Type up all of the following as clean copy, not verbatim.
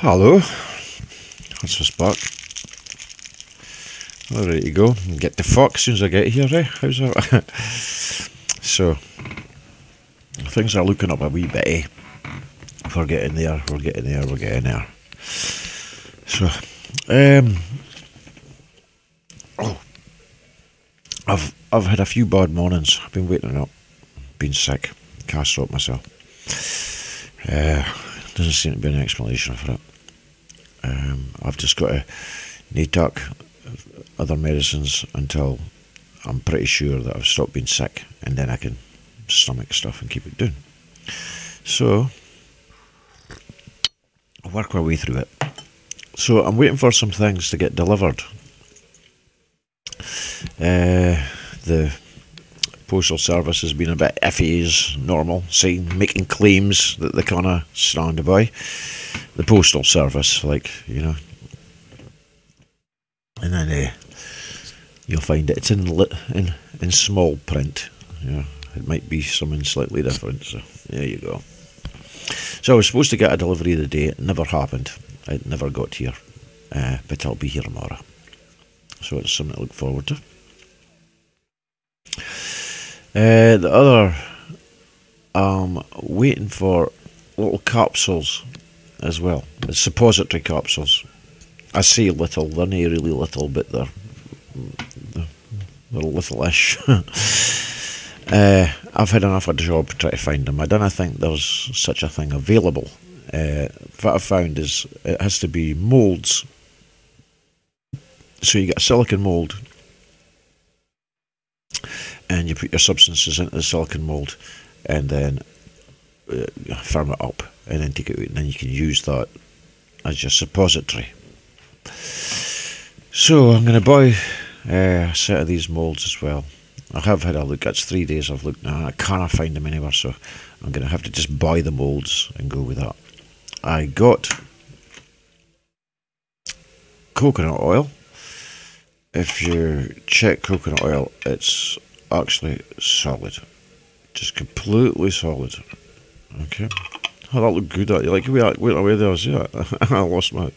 Hello, that's my spark. All ready to go. Get the fuck as soon as I get here, eh? How's that? So, things are looking up a wee bit, eh? We're getting there, we're getting there, we're getting there. So, I've had a few bad mornings. I've been waking up, been sick, can't stop myself. Doesn't seem to be an explanation for it. I've just got to tuck other medicines until I'm pretty sure that I've stopped being sick, and then I can stomach stuff and keep it down. So I'll work my way through it. So I'm waiting for some things to get delivered. The postal service has been a bit iffy as normal, making claims that they kind of stand by. The postal service, like, you know. And then you'll find it's in small print. Yeah, it might be something slightly different. So there you go. So I was supposed to get a delivery of the day. It never happened. It never got here. But I'll be here tomorrow. So it's something to look forward to. The other, waiting for little capsules as well. The suppository capsules. I say little, they're not really little, but they're little-ish. I've had enough of a job to try to find them. I don't think there's such a thing available. What I've found is it has to be moulds. So you get a silicon mould, and you put your substances into the silicon mould, and then firm it up, and then take it out, and then you can use that as your suppository. So I'm going to buy a set of these moulds as well. I have had a look. That's 3 days I've looked now. I can't find them anywhere, so I'm going to have to just buy the moulds and go with that. I got coconut oil. If you check coconut oil, it's actually solid. Just completely solid. Okay. Oh, that looked good. You like the way there was, yeah. I lost my...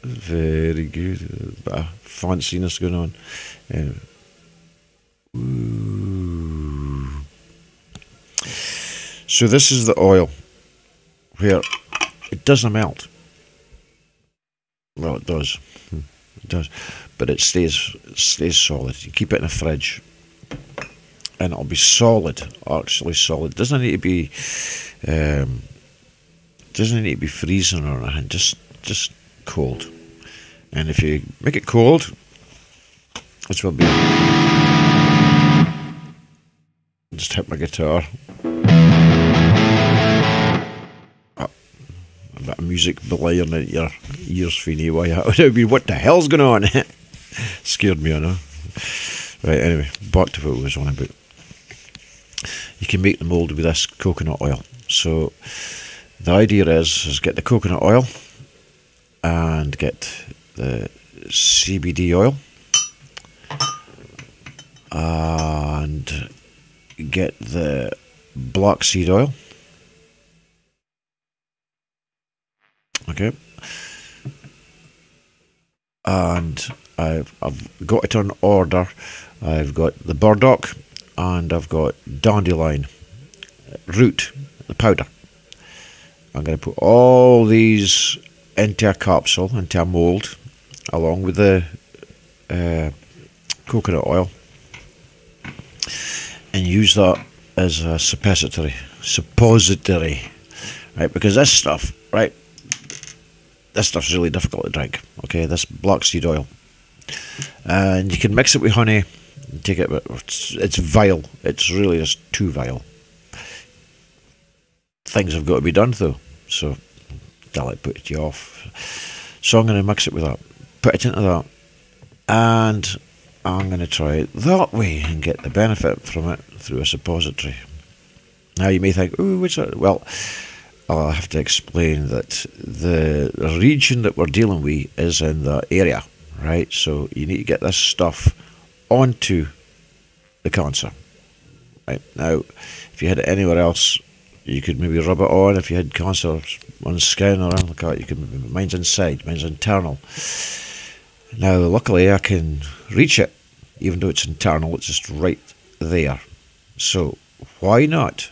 Very good. A bit of fanciness going on. Ooh. So this is the oil where it doesn't melt. Well, it does. It does, but it stays solid. You keep it in a fridge, and it'll be solid. Actually, solid. Doesn't need to be freezing or anything. Just cold. And if you make it cold, which will be, just hit my guitar. A bit of music blaring at your ears, Feeney. Why? What the hell's going on? Scared me, I know. Right, anyway, back to what I was on about. You can make the mould with this coconut oil. So the idea is get the coconut oil and get the CBD oil and get the black seed oil. Okay, and I've got it on order. I've got the burdock and I've got dandelion root, the powder. I'm going to put all these into a capsule, into a mould, along with the coconut oil, and use that as a suppository, right? Because this stuff, right? This stuff's really difficult to drink. Okay, this black seed oil, and you can mix it with honey. And take it, but it's vile. It's really just too vile. Things have got to be done though, so that'll put you off. So I'm going to mix it with that, put it into that, and I'm going to try it that way and get the benefit from it through a suppository. Now you may think, oh, what's that? Well, I'll have to explain that the region that we're dealing with is in that area, right? So you need to get this stuff onto the cancer. Right now, if you had it anywhere else, You could maybe rub it on if you had cancer on the skin or anything like that. You could. Mine's inside. Mine's internal. Now, luckily, I can reach it, even though it's internal. It's just right there. So, why not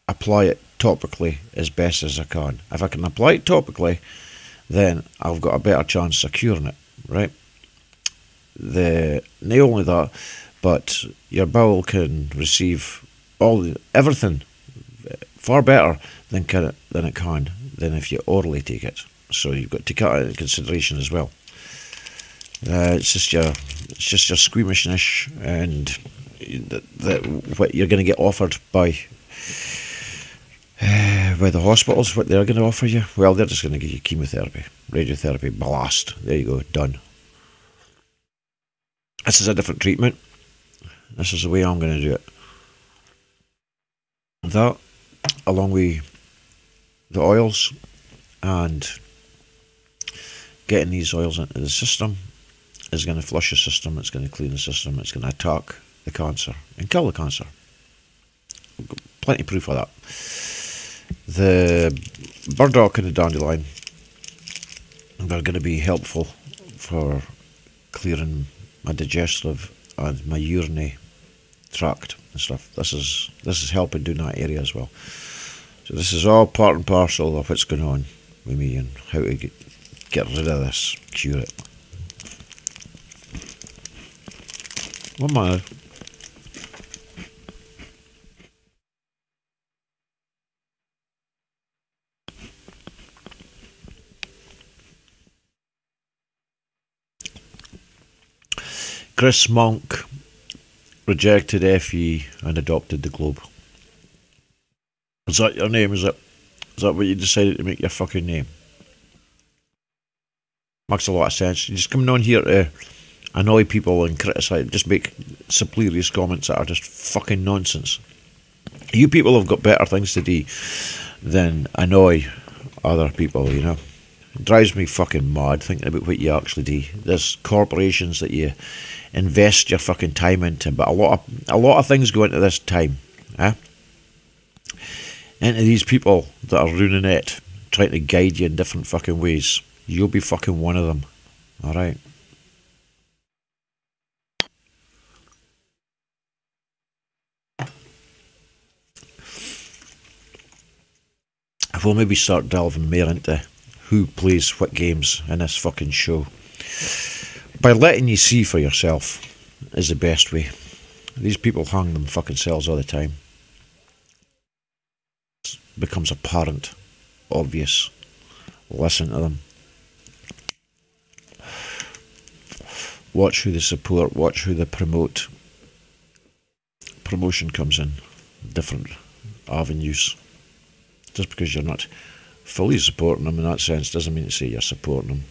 apply it topically as best as I can? If I can apply it topically, then I've got a better chance of curing it, right? Not only that, but your bowel can receive everything far better than it can if you orally take it. So you've got to take that into consideration as well. It's just your squeamishness and what you're going to get offered by the hospitals. What they're going to offer you, well, they're just going to give you chemotherapy, radiotherapy, blast. There you go, done. This is a different treatment. This is the way I'm going to do it. That, along with the oils and getting these oils into the system, is going to flush the system, it's going to clean the system, it's going to attack the cancer and kill the cancer. Plenty of proof of that. The burdock and the dandelion are going to be helpful for clearing my digestive and my urinary tract and stuff. This is helping doing that area as well. So this is all part and parcel of what's going on with me and how to get rid of this, cure it. One minute. Chris Monk rejected FE and adopted the globe. Is that your name, is it? Is that what you decided to make your fucking name? Makes a lot of sense. You're just coming on here to annoy people and criticise, just make superiorous comments that are just fucking nonsense. You people have got better things to do than annoy other people, you know. It drives me fucking mad thinking about what you actually do. There's corporations that you invest your fucking time into, but a lot of things go into this time, into these people that are ruining it, trying to guide you in different fucking ways. You'll be fucking one of them, alright? We'll maybe start delving more into who plays what games in this fucking show. By letting you see for yourself is the best way. These people hang them fucking selves all the time. It becomes apparent, obvious. Listen to them. Watch who they support, watch who they promote. Promotion comes in different avenues. Just because you're not fully supporting them in that sense doesn't mean to say you're supporting them.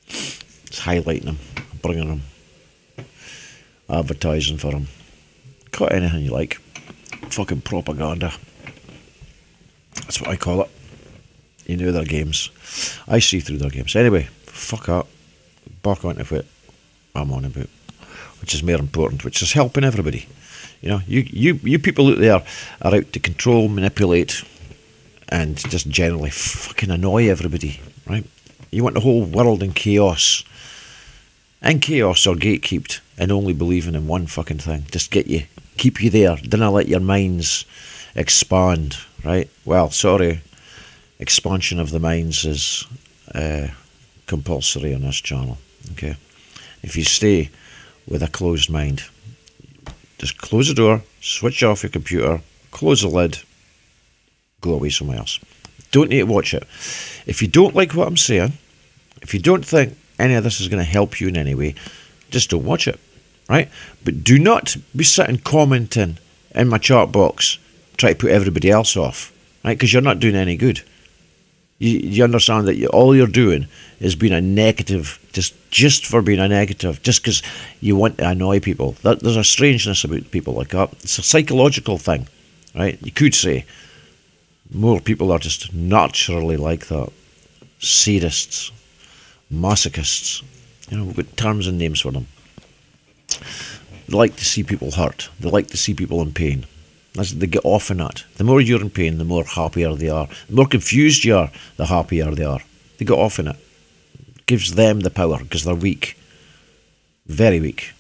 It's highlighting them, bringing them, advertising for them. Call it anything you like. Fucking propaganda. That's what I call it. You know their games. I see through their games. Anyway, fuck up. Back onto what I'm on about, which is more important, which is helping everybody. You know, you people out there are out to control, manipulate, and just generally fucking annoy everybody, right? You want the whole world in chaos. And chaos or gatekept, and only believing in one fucking thing. Just keep you there. Don't let your minds expand, right? Well, sorry, expansion of the minds is compulsory on this channel, okay? If you stay with a closed mind, just close the door, switch off your computer, close the lid, go away somewhere else. Don't need to watch it. If you don't like what I'm saying, if you don't think any of this is going to help you in any way, just don't watch it, right? But do not be sitting commenting in my chat box, try to put everybody else off, right? Because you're not doing any good. You understand that all you're doing is being a negative, just for being a negative, just because you want to annoy people. There's a strangeness about people like that. It's a psychological thing, right? You could say more people are just naturally like that. Sadists, masochists, you know, we've got terms and names for them. They like to see people hurt. They like to see people in pain. They get off in that. The more you're in pain, the more happier they are. The more confused you are, the happier they are. They get off in it. Gives them the power because they're weak. Very weak.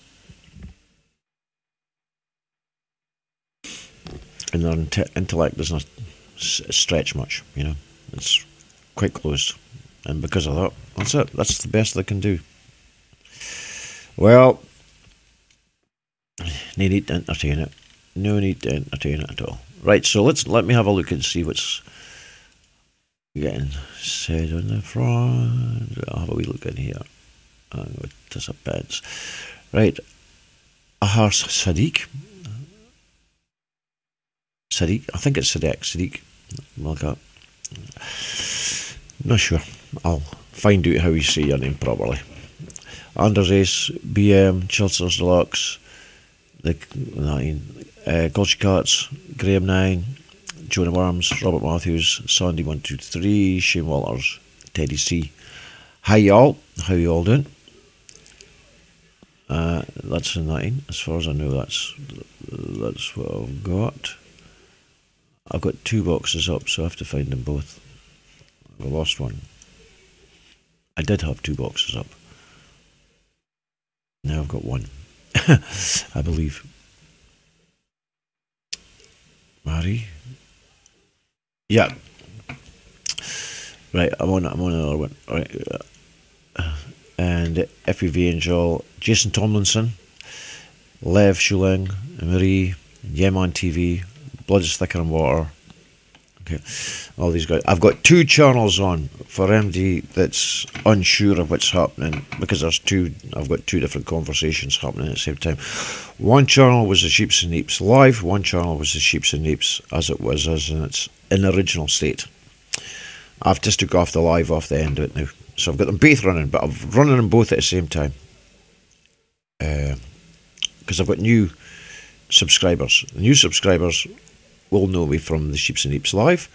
And their intellect doesn't stretch much, you know. It's quite closed. And because of that, that's it. That's the best they can do. Well, no need to entertain it. No need to entertain it at all. Right, so let me have a look and see what's getting said on the front. I'll have a wee look in here. I'll go to some beds. Right. Ahar Sadiq. Sadiq. I think it's Sadiq. Look up. Not sure. I'll find out how you say your name properly. Anders Ace, BM, Chilsers Deluxe, the 9, Culture Cats, Graham 9, Jonah Worms, Robert Matthews, Sandy 123, Shane Walters, Teddy C. Hi y'all, how you all doing? That's a 9, as far as I know. That's what I've got. I've got 2 boxes up, so I have to find them both. I lost one. I did have 2 boxes up. Now I've got 1. I believe. Mary? Yeah. Right, I'm on another one. Right. And FUV Angel, Jason Tomlinson, Lev Shuling, Marie, Yeman TV, Blood is Thicker Than Water. Okay, all these guys. I've got 2 channels on for MD that's unsure of what's happening because there's 2. I've got 2 different conversations happening at the same time. One channel was the Sheeps and Neeps live. One channel was the Sheeps and Neeps as it was, as in its original state. I've just took off the live off the end of it now, so I've got them both running, but I'm running them both at the same time because I've got new subscribers. The new subscribers will know me from the Sheeps and Neeps live.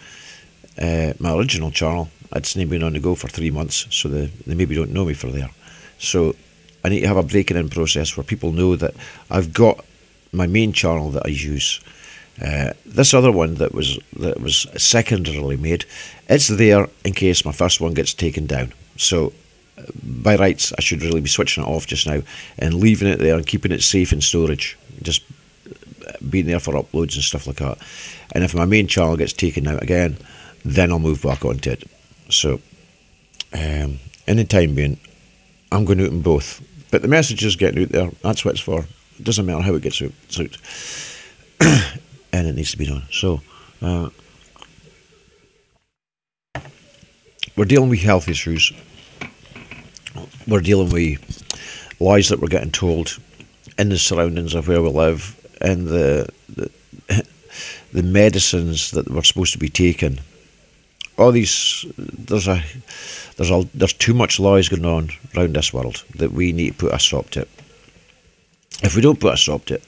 My original channel, it's not been on the go for 3 months, so they maybe don't know me for there. So I need to have a breaking in process where people know that I've got my main channel that I use. This other one that was secondarily made, it's there in case my first one gets taken down. So by rights, I should really be switching it off just now and leaving it there and keeping it safe in storage. Just being there for uploads and stuff like that. And if my main channel gets taken out again, then I'll move back onto it. So in the time being, I'm going out in both, but the message is getting out there. That's what it's for. It doesn't matter how it gets out, it's out. And it needs to be done. So we're dealing with health issues. We're dealing with lies that we're getting told in the surroundings of where we live, and the medicines that we're supposed to be taking. All these, there's too much lies going on around this world that we need to put a stop to it. If we don't put a stop to it,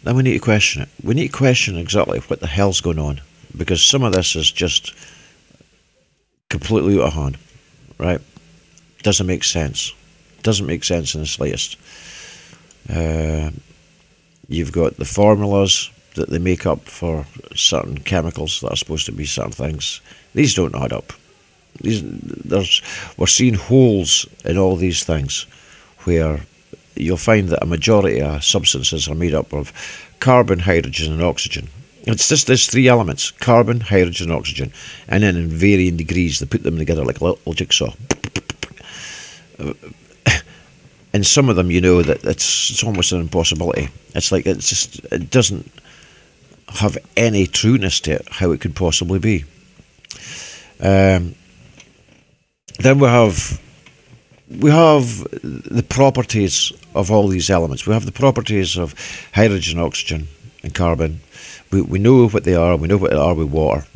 then we need to question it. We need to question exactly what the hell's going on, because some of this is just completely out of hand, right? Doesn't make sense. Doesn't make sense in the slightest. You've got the formulas that they make up for certain chemicals that are supposed to be certain things. These don't add up. We're seeing holes in all these things where you'll find that a majority of substances are made up of carbon, hydrogen and oxygen. It's just these 3 elements: carbon, hydrogen, oxygen, and then in varying degrees they put them together like a little jigsaw. And some of them, you know, that it's almost an impossibility. It's like it doesn't have any trueness to it, how it could possibly be. Then we have the properties of all these elements. We have the properties of hydrogen, oxygen and carbon. We know what they are. We know what they are with water.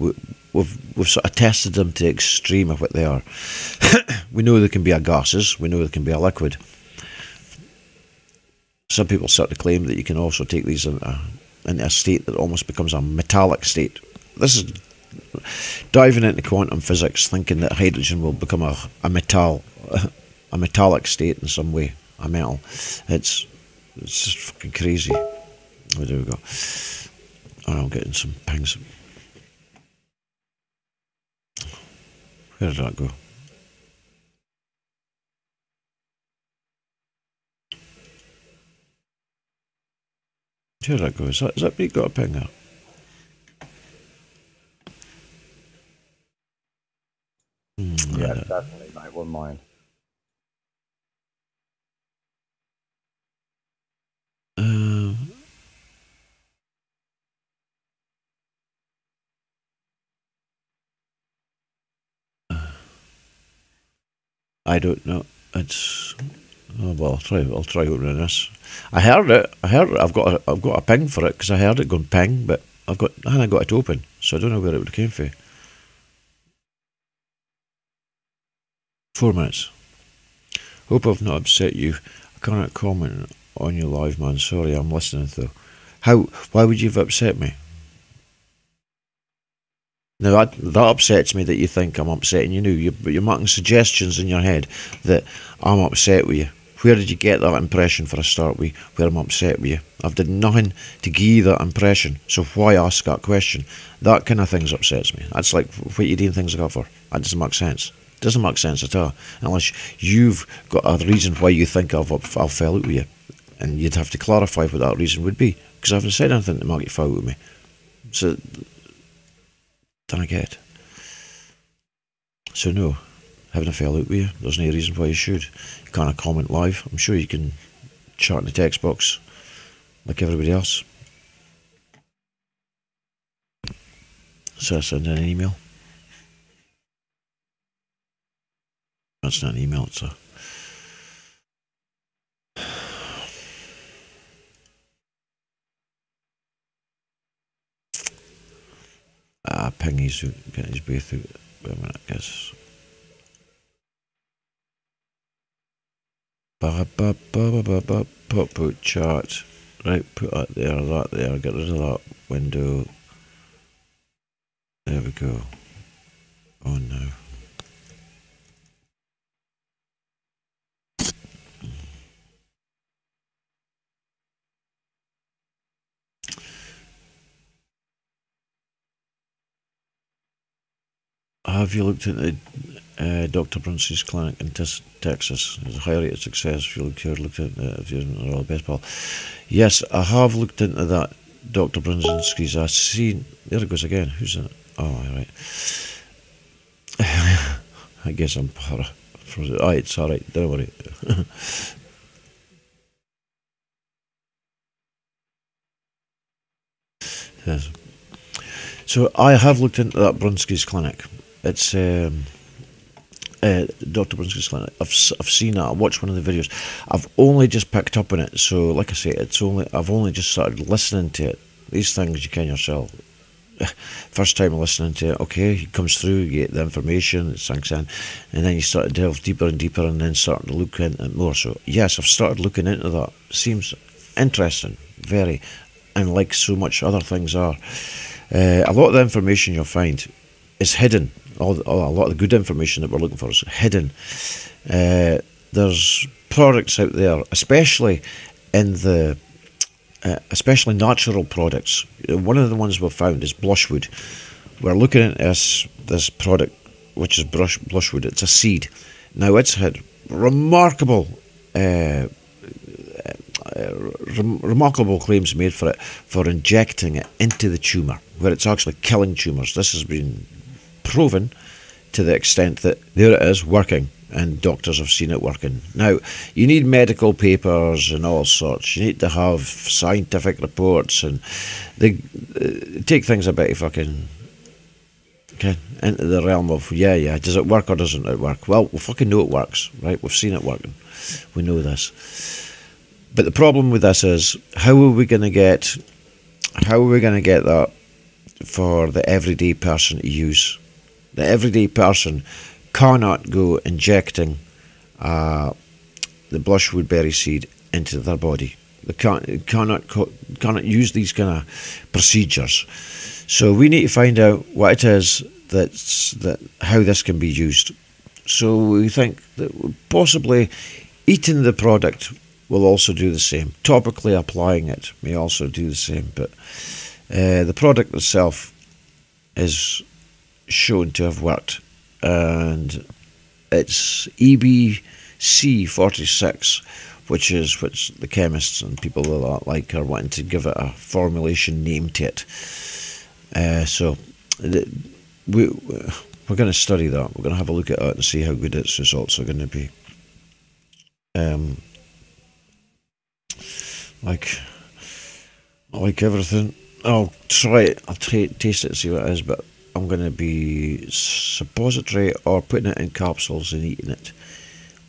We've sort of tested them to the extreme of what they are. We know they can be a gases. We know they can be a liquid. Some people start to claim that you can also take these into a state that almost becomes a metallic state. This is diving into quantum physics, thinking that hydrogen will become a metallic state in some way, a metal. It's just fucking crazy. Oh, there we go. Oh, I'm getting some pings. Where did that go? Where did that go? Is that me got a ping there? Yeah, definitely, mate. Wouldn't mind. I don't know. It's well. I'll try opening this. I heard it. I've got a ping for it because I heard it going ping, but I haven't got it open, so I don't know where it would have came from. 4 minutes. Hope I've not upset you. I cannot comment on your live, man. Sorry, I'm listening though. Why would you have upset me? Now that upsets me that you think I'm upsetting you. You're making suggestions in your head that I'm upset with you. Where did you get that impression for a start with where I'm upset with you? I've done nothing to give you that impression, so why ask that question? That kind of things upsets me. That's like what you doing things like that for. That doesn't make sense. It doesn't make sense at all, unless you've got a reason why you think I've fell out with you. And you'd have to clarify what that reason would be, because I haven't said anything to make you fall out with me. So, don't I get it? So no, having a fell out with you, there's no reason why you should. You can't comment live. I'm sure you can chat in the text box like everybody else. So I send in an email. That's not an email, it's a ping he's getting his breath out. Wait a minute, I guess. Pop out chat. Right, put that there, get rid of that window. There we go. Oh no. Have you looked into Dr. Brunsky's clinic in Texas? There's a high rate of success if you looked at the best ball. Yes, I have looked into that. Dr. Brunsky's. I seen. There it goes again. Who's that? Oh, right. I guess I'm it's alright, don't worry. Yes. So I have looked into that Brunsky's clinic. It's Dr. Brunsky's clinic. I've seen it. I watched one of the videos. I've only just picked up on it. So, like I say, I've only just started listening to it. These things you can yourself. First time listening to it, okay, it comes through, you get the information, it sinks in, and then you start to delve deeper and deeper, and then start to look into it more. So, yes, I've started looking into that. Seems interesting, very, and like so much other things are. A lot of the information you'll find is hidden. A lot of the good information that we're looking for is hidden. There's products out there, especially in the especially natural products. One of the ones we've found is blushwood. We're looking at this product, which is blushwood. It's a seed. Now it's had remarkable claims made for it, for injecting it into the tumour, where it's actually killing tumours. This has been proven to the extent that there it is working, and doctors have seen it working. Now, you need medical papers and all sorts. You need to have scientific reports, and they take things a bit fucking into the realm of, yeah, does it work or doesn't it work? Well, we fucking know it works, right? We've seen it working. We know this. But the problem with this is, how are we going to get that for the everyday person to use? The everyday person cannot go injecting the blushwood berry seed into their body. They cannot use these kind of procedures. So we need to find out what it is how this can be used. So we think that possibly eating the product will also do the same. Topically applying it may also do the same. But The product itself is shown to have worked, and it's EBC46, which is what the chemists and people like are wanting to give it a formulation name to it. So we're going to study that. We're going to have a look at it and see how good its results are going to be. Like everything, I'll try it. I'll taste it and see what it is. But I'm going to be suppository or putting it in capsules and eating it.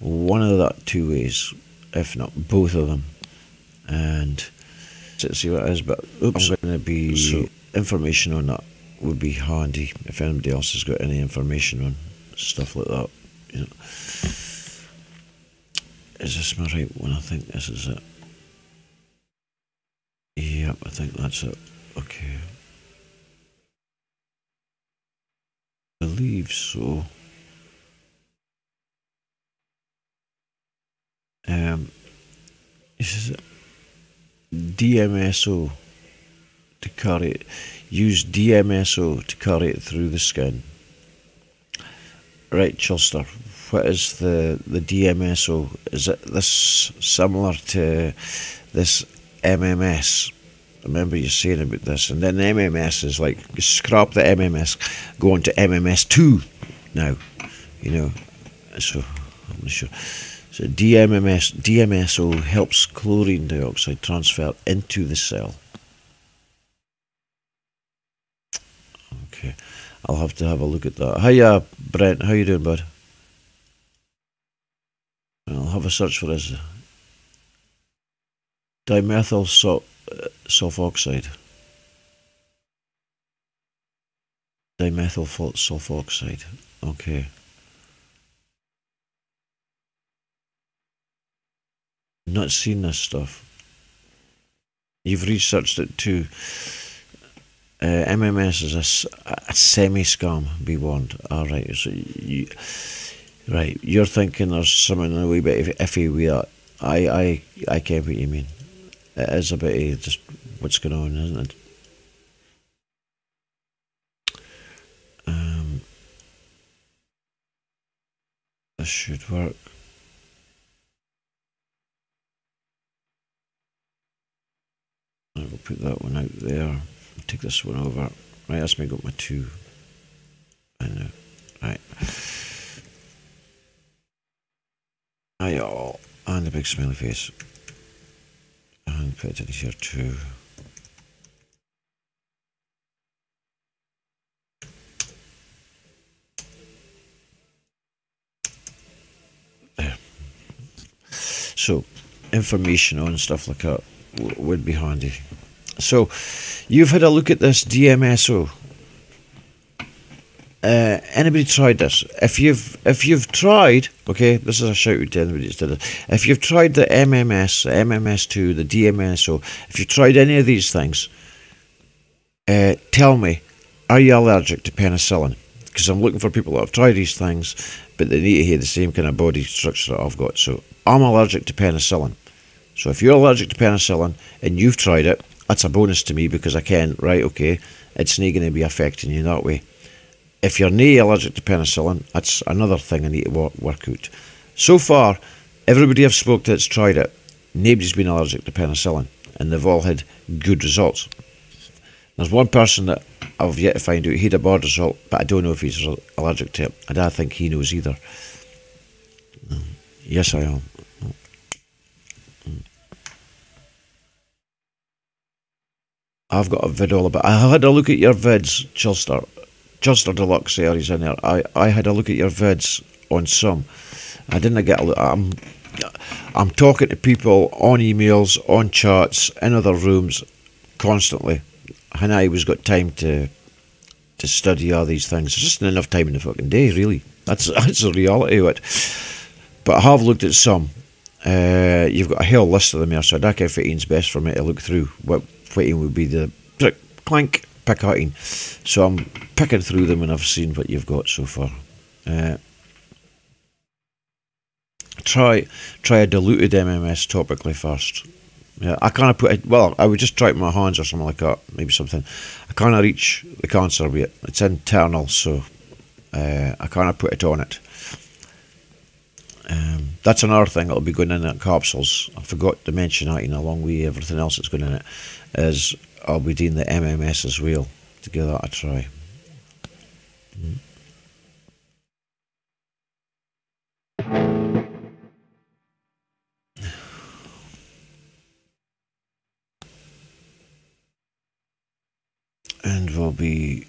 One of that two ways, if not both of them. And see what it is. But oops, I'm going to be information on that would be handy if anybody else has got any information on stuff like that. You know, is this my right one? I think this is it. Yep, I think that's it. Okay. I believe so. This is it. DMSO to carry it. Use DMSO to carry it through the skin. Right, Chilster. What is the DMSO? Is it this similar to this MMS? Remember you saying about this, and then MMS is like scrap the MMS, go on to MMS2 now, you know. So I'm not sure. So DMSO helps chlorine dioxide transfer into the cell. Okay, I'll have to have a look at that. Hiya, Brent. How you doing, bud? I'll have a search for this. Dimethyl sulfoxide. Dimethyl sulfoxide. Okay. Not seen this stuff. You've researched it too. MMS is a semi-scam, be warned. Alright, so you're thinking there's something a wee bit iffy with that. I get what you mean. It is a bit of just what's going on, isn't it? This should work. I will put that one out there. Take this one over. Right, that's me got my two. I know. Right. Hi all. And a big smiley face. And put it in here too. There. So, information on stuff like that would be handy. So, you've had a look at this DMSO. Anybody tried this? If you've tried, okay, this is a shout out to anybody that's did it. If you've tried the MMS, the MMS2, the DMSO, if you've tried any of these things, tell me, are you allergic to penicillin? Because I'm looking for people that have tried these things, but they need to have the same kind of body structure that I've got. So I'm allergic to penicillin. So if you're allergic to penicillin and you've tried it, that's a bonus to me because I can, right, okay, it's not going to be affecting you that way. If you're not allergic to penicillin, that's another thing I need to work out. So far, everybody I've spoke to that's tried it, nobody's been allergic to penicillin, and they've all had good results. There's one person that I've yet to find out. He had a bad result, but I don't know if he's allergic to it. I don't think he knows either. Yes, I am. I've got a vid all about. I had a look at your vids, Chilster Deluxe series in there. I had a look at your vids on some. I didn't get a look. I'm talking to people on emails, on chats, in other rooms, constantly. And I always got time to study all these things. There's just not enough time in the fucking day, really. That's the reality of it. But I have looked at some. You've got a whole list of them here, so I don't know if it's best for me to look through what would be the clank pick out. So I'm picking through them and I've seen what you've got so far. Try a diluted MMS topically first. Yeah, I kind of put it, well, I would just try it with my hands or something like that, maybe something. I kind of reach the cancer with it. It's internal, so I kind of put it on it. That's another thing that'll be going in at capsules. I forgot to mention that, along with everything else that's going in it, is I'll be doing the MMS as well, to give that a try. And we'll be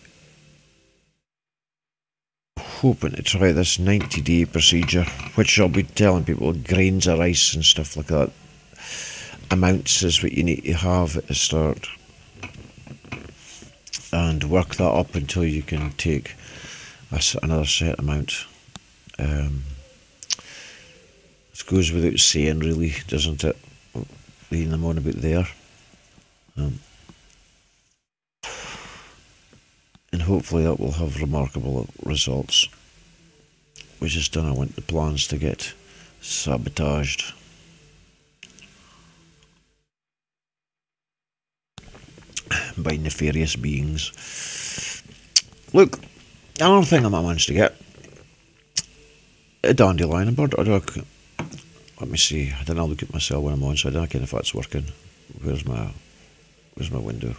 hoping to try this 90-day procedure, which I'll be telling people grains of rice and stuff like that. Amounts is what you need to have at the start, and work that up until you can take another set amount. This goes without saying, really, doesn't it? Leading them on about there. And hopefully that will have remarkable results. We just don't want the plans to get sabotaged. By nefarious beings. Look, another thing I might manage to get. A dandelion and burdock. Let me see. I didn't look at myself when I'm on, so I don't know if that's working. Where's my window?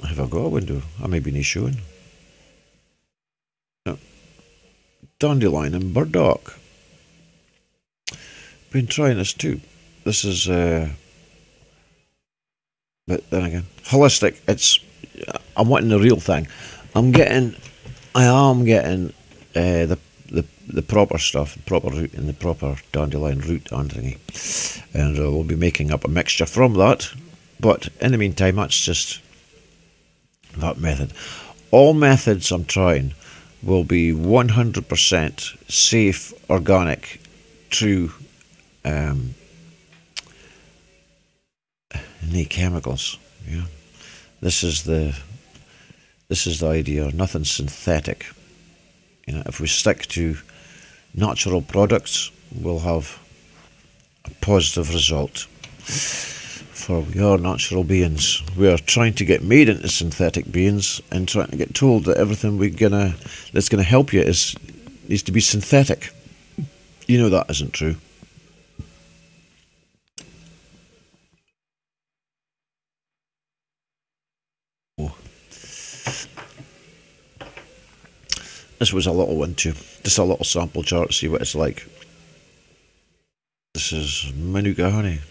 Have I got a window? I may be not showing. No. Dandelion and burdock. Been trying this too. This is but then again, holistic. I'm wanting the real thing. I am getting the proper stuff, the proper root and the proper dandelion root and thingy, and we'll be making up a mixture from that. But in the meantime, that's just that method. All methods I'm trying will be 100% safe, organic, true. No chemicals. Yeah, this is the idea. Nothing synthetic. If we stick to natural products, we'll have a positive result. For we are natural beings. We are trying to get made into synthetic beings and trying to get told that everything that's gonna help you needs to be synthetic. That isn't true. This was a little one too. Just a little sample chart, see what it's like. This is Manuka honey.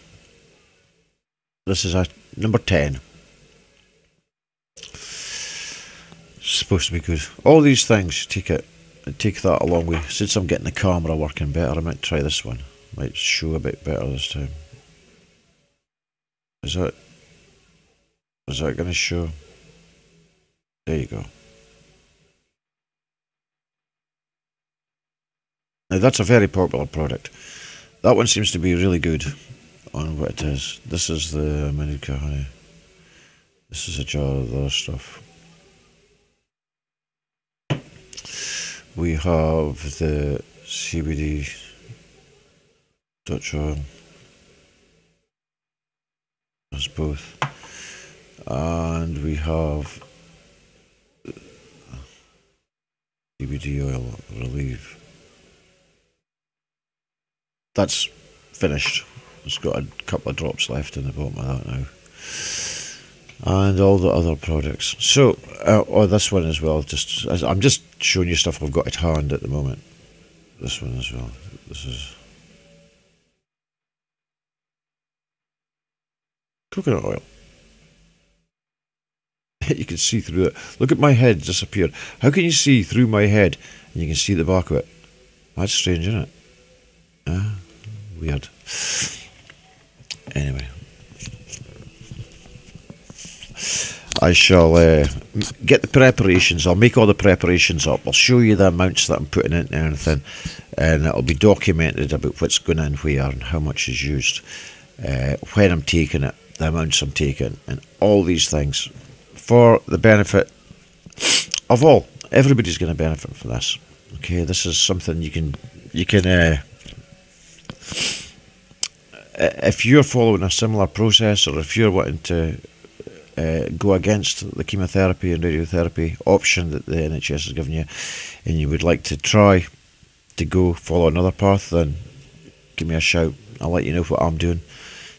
This is number 10. Supposed to be good. All these things, take that along with. Since I'm getting the camera working better, I might try this one. Might show a bit better this time. Is that going to show? There you go. Now that's a very popular product. That one seems to be really good on what it is. This is the Manuka honey. This is a jar of the other stuff. We have the CBD Dutch oil. That's both. And we have CBD oil relief. That's finished. It's got a couple of drops left in the bottom of that now. And all the other products. So, this one as well. I'm just showing you stuff I've got at hand at the moment. This one as well. This is coconut oil. You can see through it. Look at my head disappear. How can you see through my head and you can see the back of it? That's strange, isn't it? Weird. Anyway, I shall get the preparations. I'll make all the preparations up. I'll show you the amounts that I'm putting in and everything, and it'll be documented about what's going in where and how much is used, when I'm taking it, the amounts I'm taking, and all these things for the benefit of all. Everybody's going to benefit from this. Okay, this is something you can you can, if you're following a similar process, or if you're wanting to go against the chemotherapy and radiotherapy option that the NHS has given you, and you would like to try to go follow another path, then give me a shout. I'll let you know what I'm doing,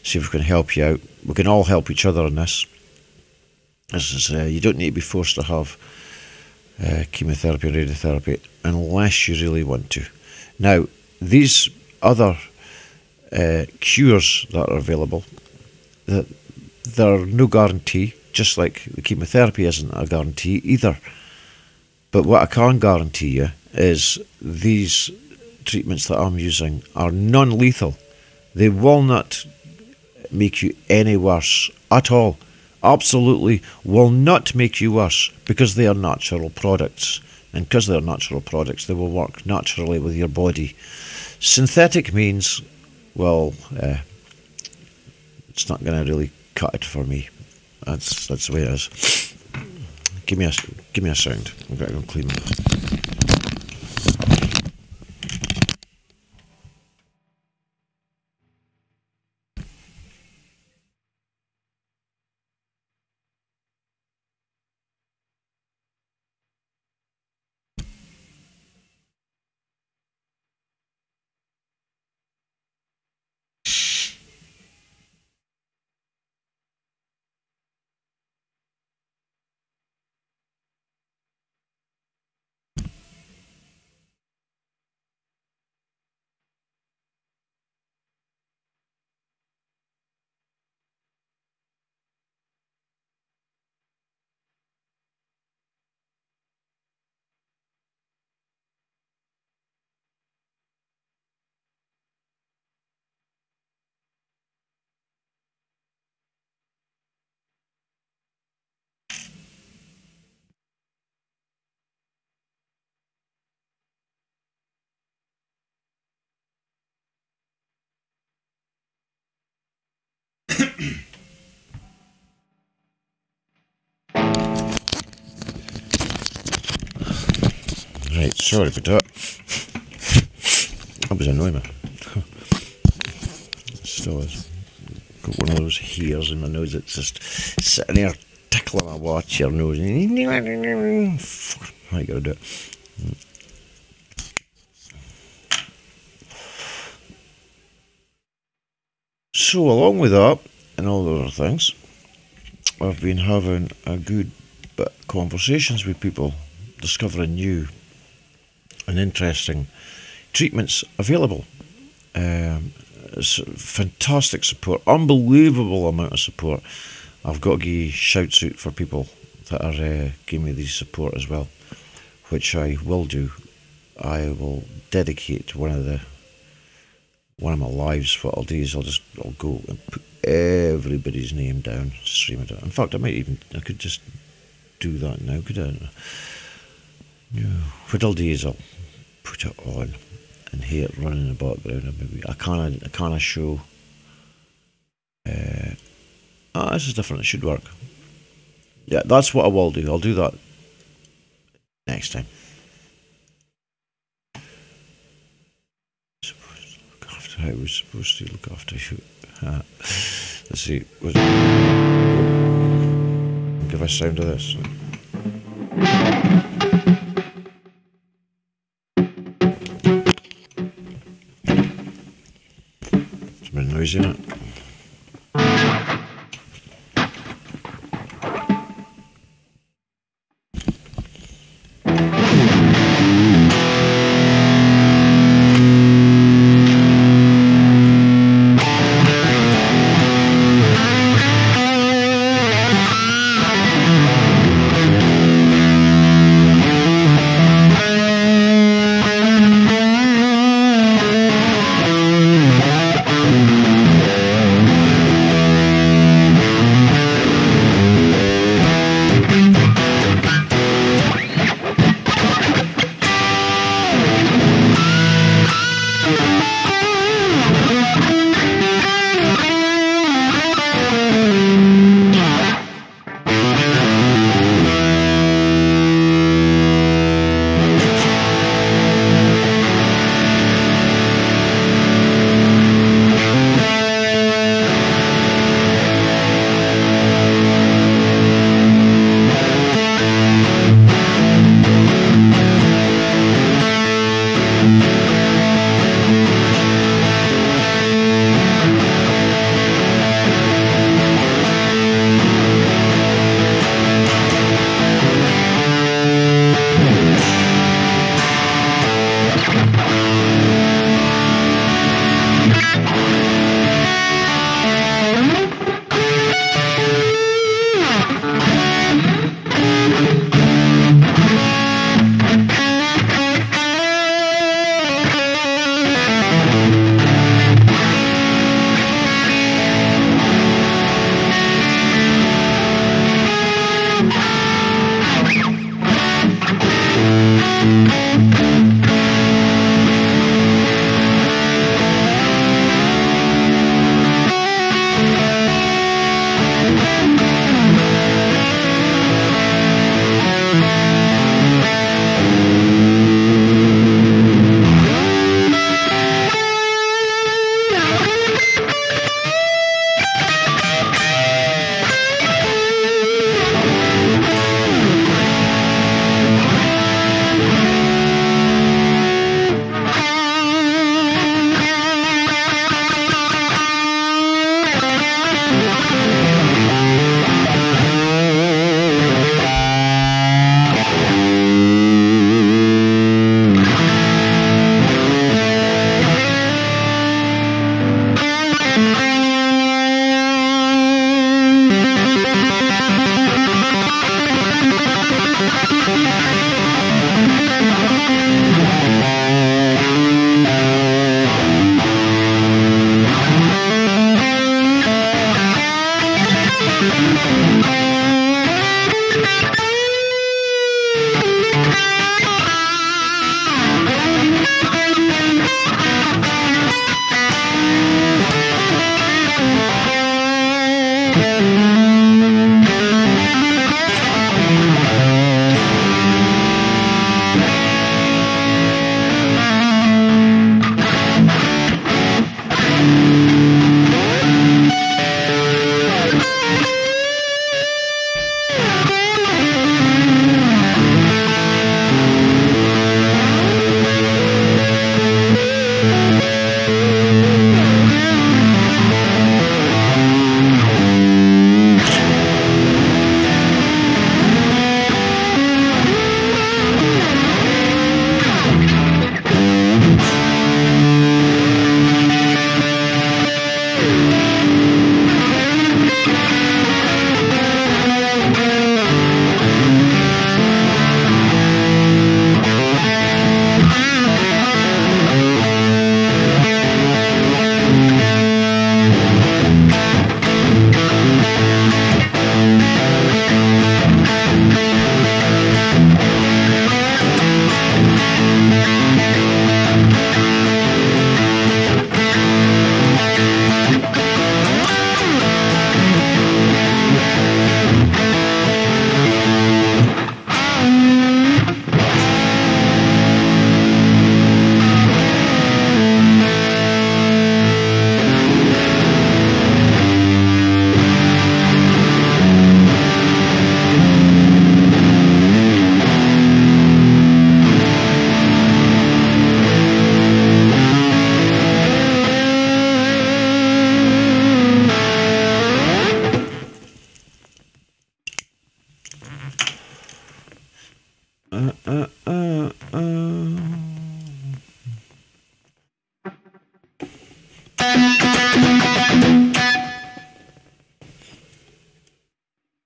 see if we can help you out. We can all help each other on this. This is, you don't need to be forced to have chemotherapy or radiotherapy unless you really want to. Now, these other cures that are available, they're no guarantee, just like the chemotherapy isn't a guarantee either. But what I can guarantee you is these treatments that I'm using are non-lethal. They will not make you any worse at all. Absolutely will not make you worse, because they are natural products. And because they're natural products, they will work naturally with your body. Synthetic means, well, it's not going to really cut it for me. That's the way it is. Give me a sound. I'm going to go clean it. Right, sorry for that. That was annoying me. Still is. Got one of those hairs in my nose that's just sitting there tickling my watch, your nose. How you gotta do it? So along with that and all the other things, I've been having a good bit of conversations with people, discovering new and interesting treatments available. It's fantastic support, unbelievable amount of support. I've got to give shouts out for people that are giving me this support as well, which I will do. I will dedicate one of my lives. What I'll do is I'll go and put everybody's name down, stream it out. In fact, I could just do that now, could I? No. What I'll do is I'll put it on and hear it running in the background. Maybe I can't show. This is different. It should work. Yeah, that's what I will do. I'll do that next time. Look after how I was supposed to look after you. Let's see. Give a sound of this. It's a bit noisy, isn't it?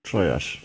Try us.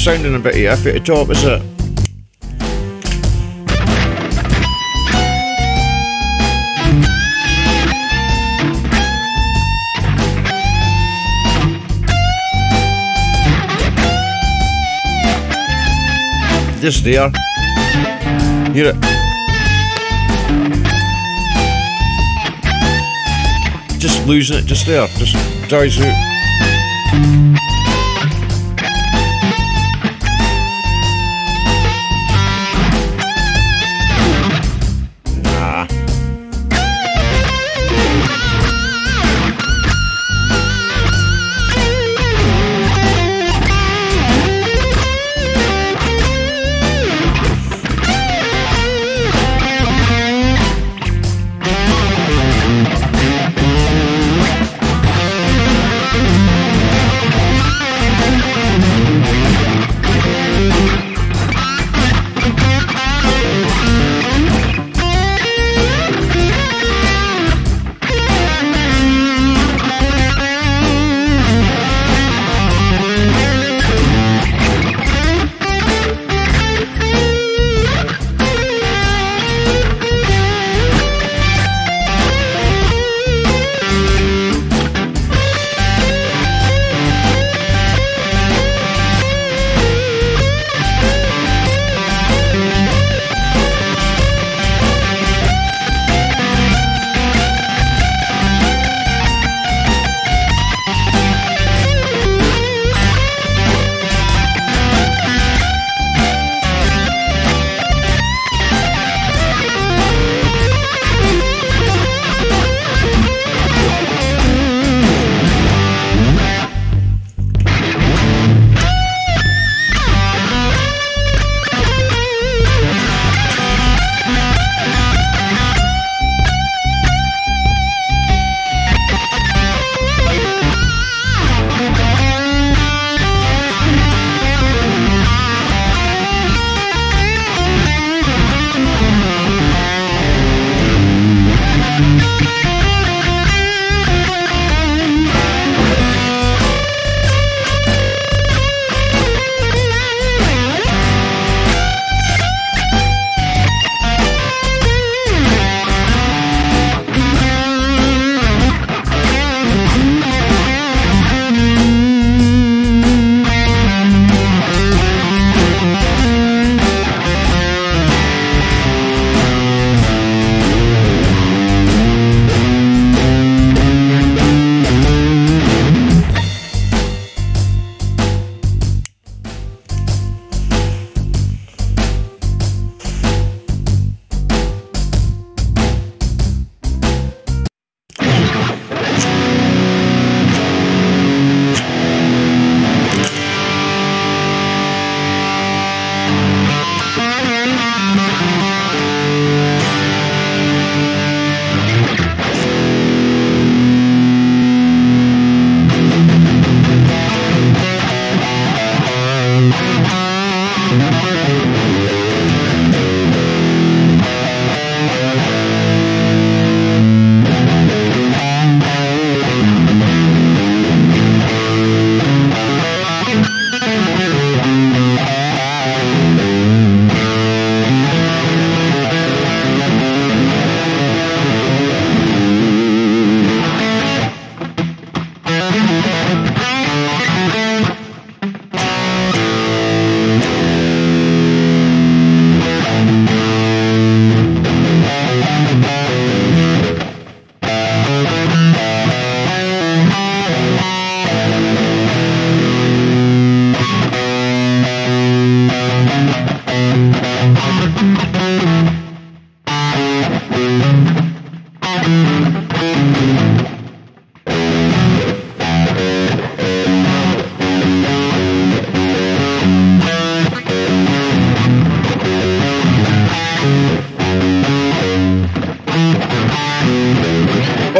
Sounding a bit iffy at the top, is it? Just there. Hear it? Just losing it just there. Just dies out.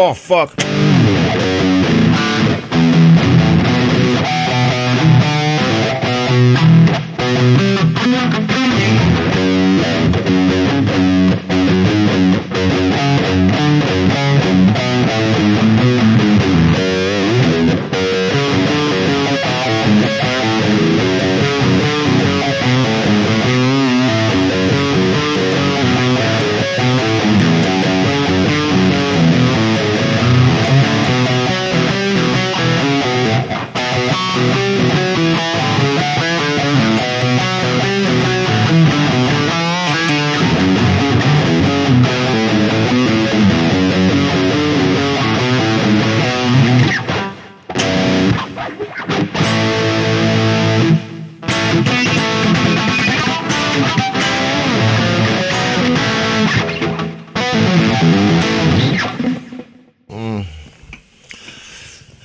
Oh, fuck.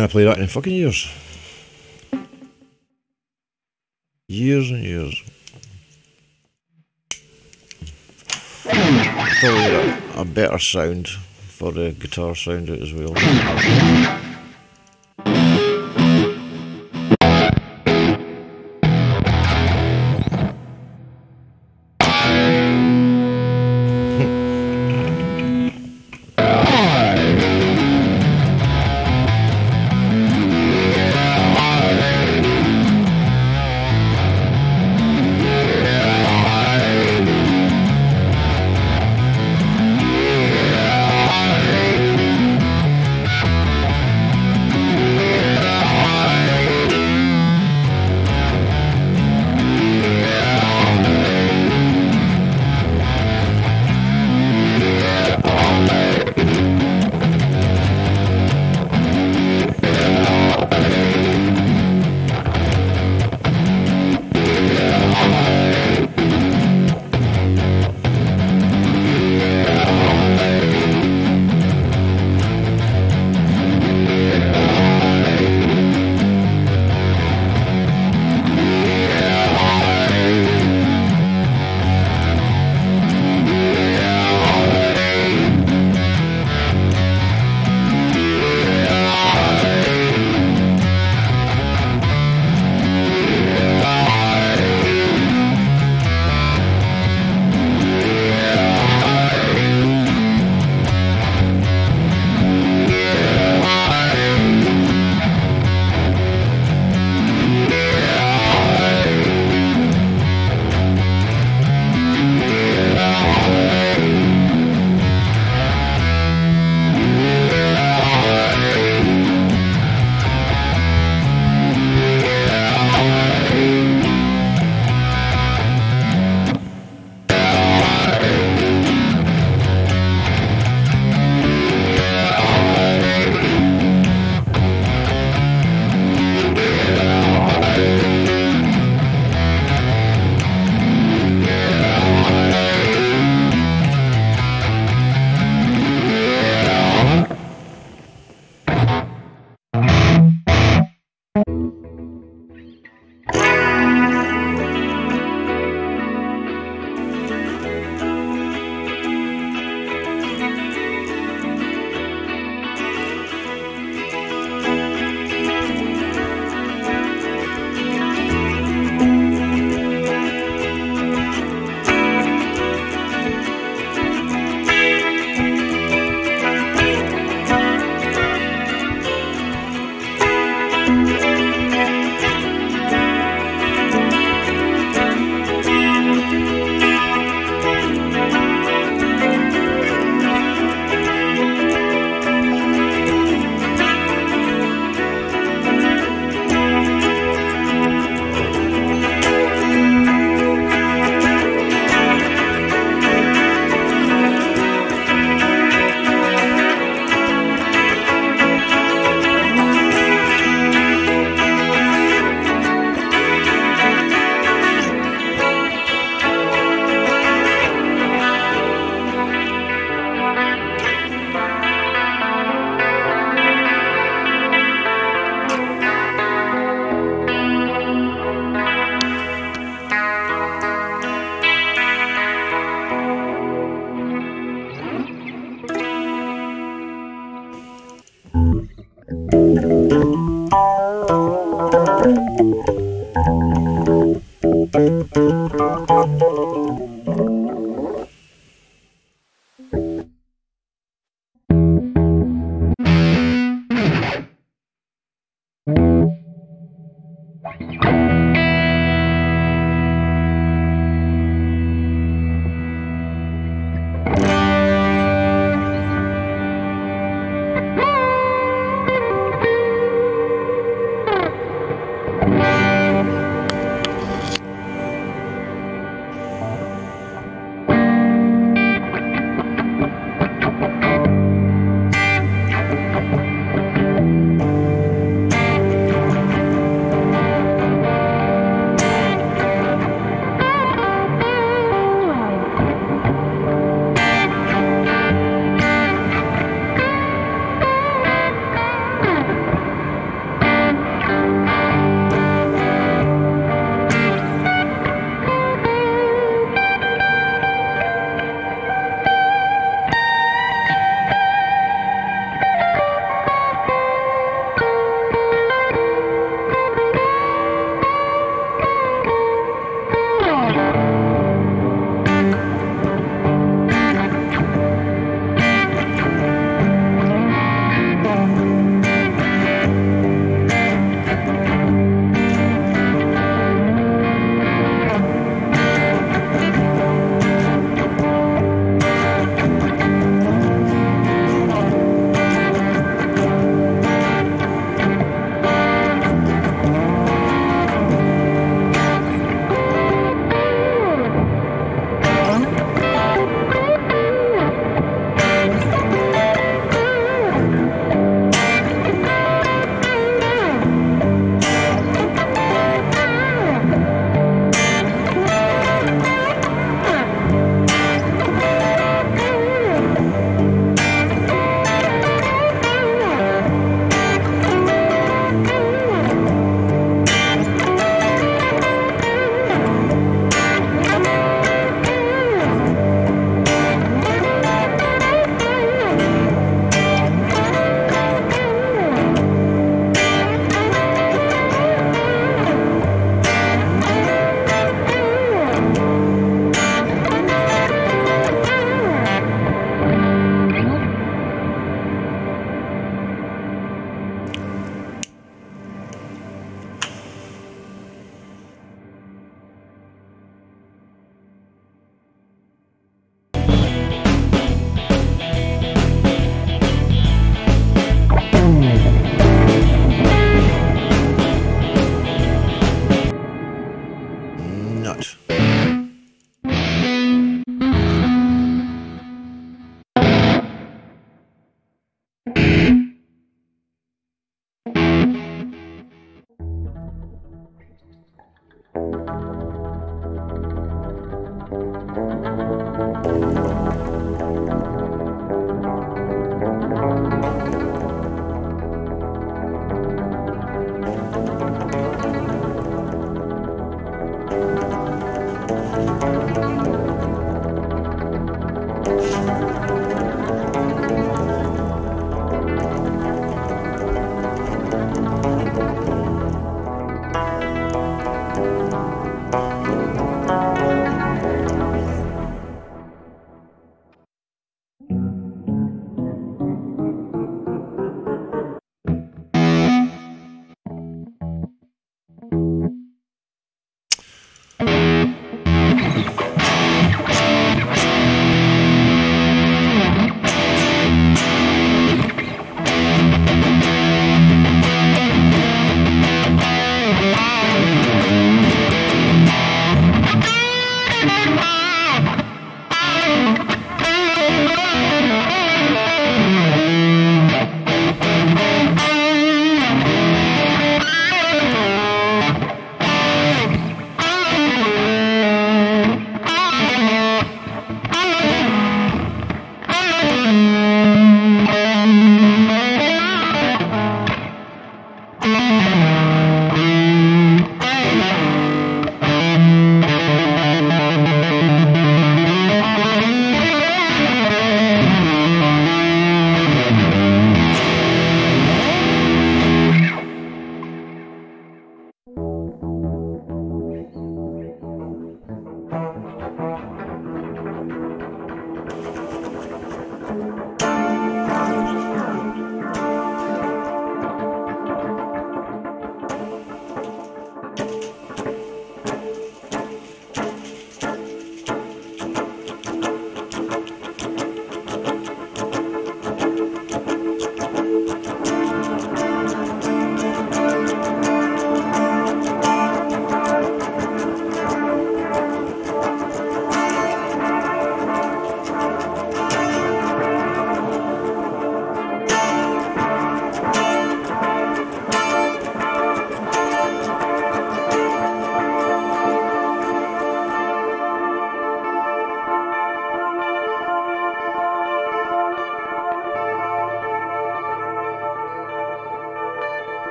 And I played that in fucking years. Years and years. Probably a better sound for the guitar sound as well.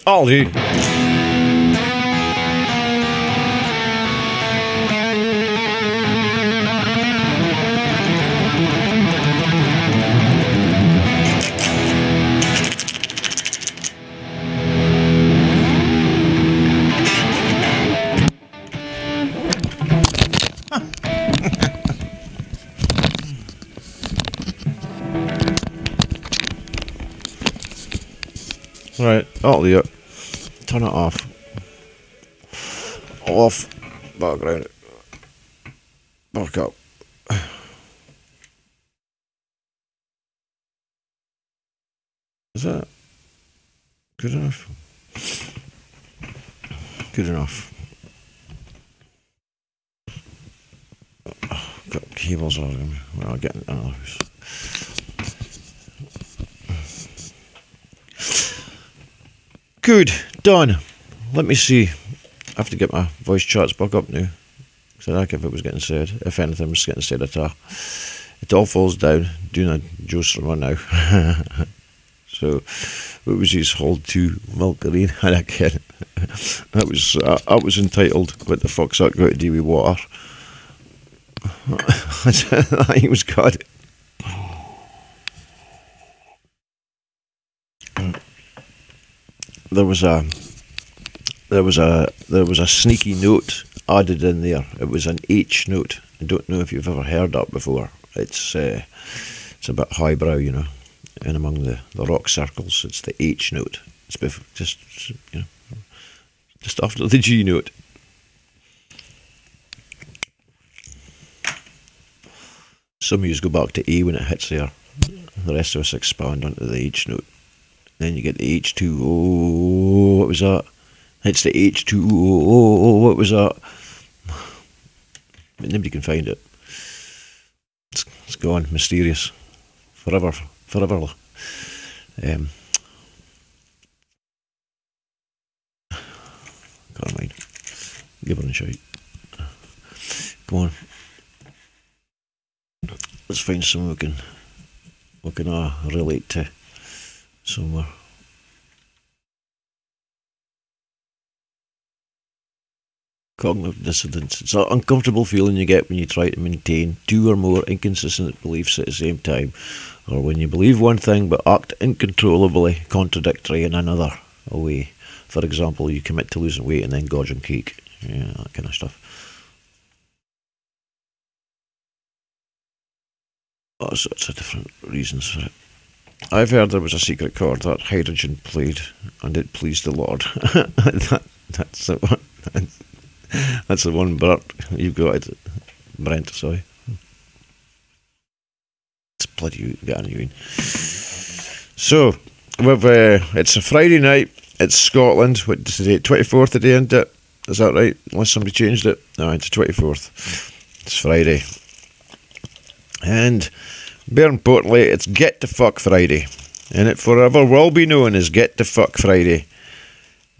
I'll do. Right, that'll do it. Turn it off. Off. Background. Back up. Is that good enough? Good enough. Got cables all over me. Well, I'll get into the house. Good, done. Let me see. I have to get my voice charts back up now. So like if it was getting said, if anything was getting said at all. It all falls down. Doing a juice from now. So what was his hold to Milkerine? And again, that was entitled "What the fuck's that got to do with water?" He was good. There was a sneaky note added in there. It was an H note. I don't know if you've ever heard that before. It's a bit highbrow, you know. And among the rock circles, it's the H note. It's just after the G note. Some of you go back to A when it hits there. The rest of us expand onto the H note. Then you get the H2O. What was that? It's the H2O. What was that? But nobody can find it. It's gone. Mysterious. Forever. Can't mind. Give it a shout. Come on. Let's find something we can relate to somewhere. Cognitive dissonance. It's that uncomfortable feeling you get when you try to maintain two or more inconsistent beliefs at the same time, or when you believe one thing but act uncontrollably contradictory in another way. For example, you commit to losing weight and then gorging cake. Yeah, that kind of stuff. All sorts of different reasons for it. I've heard there was a secret chord that hydrogen played, and it pleased the Lord. That's the one. That's the one, Bert. You've got it, Brent. Sorry. It's bloody getting you in. So it's a Friday night. It's Scotland. What is today? 24th today, isn't it? Is that right? Unless somebody changed it. No, it's 24th. It's Friday. And more importantly, it's Get the Fuck Friday. And it forever will be known as Get the Fuck Friday.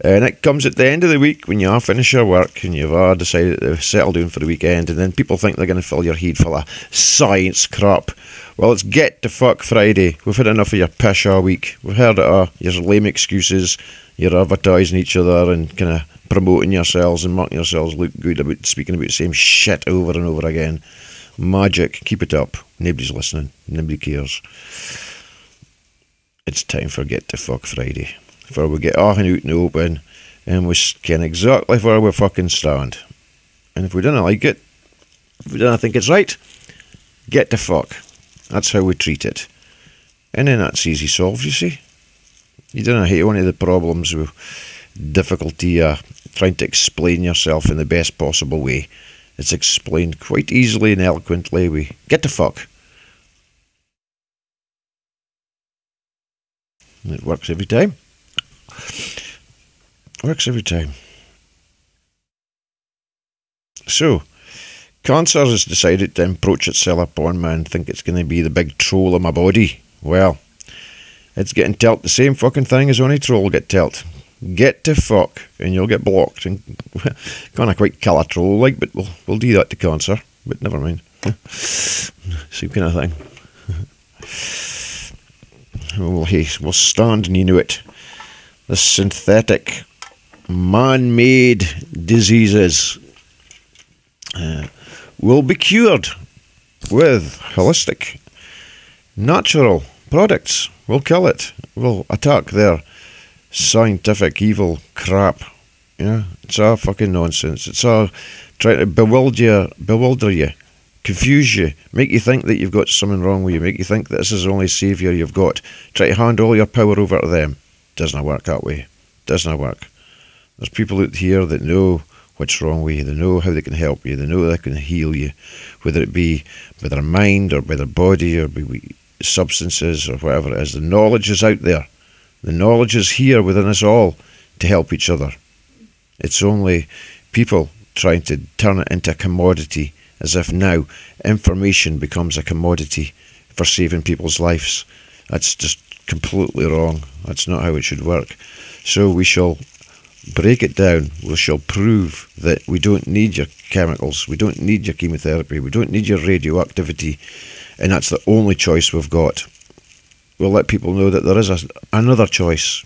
And it comes at the end of the week when you all finish your work and you've decided to settle down for the weekend, and then people think they're going to fill your head full of science crap. Well, it's Get the Fuck Friday. We've had enough of your pish all week. We've heard it all. Your lame excuses. You're advertising each other and kind of promoting yourselves and making yourselves look good about speaking about the same shit over and over again. Magic. Keep it up. Nobody's listening. Nobody cares. It's time for Get the Fuck Friday. Where we get out in the open and we ken exactly where we fucking stand. And if we don't like it, if we don't think it's right, get the fuck. That's how we treat it. And then that's easy solved, you see. You don't hate one of the problems with difficulty trying to explain yourself in the best possible way. It's explained quite easily and eloquently. We get the fuck. And it works every time. Works every time. So, cancer has decided to encroach itself upon me and think it's going to be the big troll of my body. Well, it's getting telt the same fucking thing as any troll get telt. Get to fuck, and you'll get blocked. And kind of quite kill a troll, like, but we'll do that to cancer. But never mind. Same kind of thing. We'll stand and you know it. the synthetic, man-made diseases will be cured with holistic, natural products. We'll kill it. We'll attack their scientific evil crap. Yeah, it's all fucking nonsense. It's all trying to bewilder you, confuse you, make you think that you've got something wrong with you, make you think that this is the only saviour you've got. Try to hand all your power over to them. Doesn't work that way. Doesn't work. There's people out here that know what's wrong with you. They know how they can help you. They know they can heal you, whether it be by their mind or by their body or by substances or whatever it is. The knowledge is out there. The knowledge is here within us all to help each other. It's only people trying to turn it into a commodity, as if now information becomes a commodity for saving people's lives. That's just completely wrong. That's not how it should work. So we shall break it down. We shall prove that we don't need your chemicals, we don't need your chemotherapy, we don't need your radioactivity, and that's the only choice we've got. We'll let people know that there is another choice,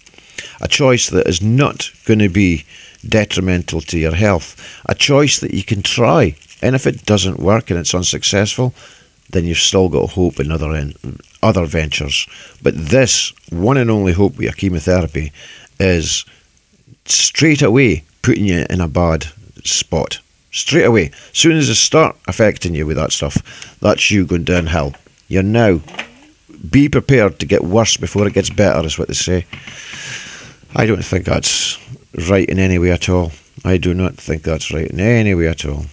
a choice that is not going to be detrimental to your health, a choice that you can try, and if it doesn't work and it's unsuccessful, then you've still got hope in other ventures. But this one and only hope with your chemotherapy is straight away putting you in a bad spot. Straight away. As soon as it start affecting you with that stuff, that's you going downhill. You're now, be prepared to get worse before it gets better, is what they say. I don't think that's right in any way at all. I do not think that's right in any way at all.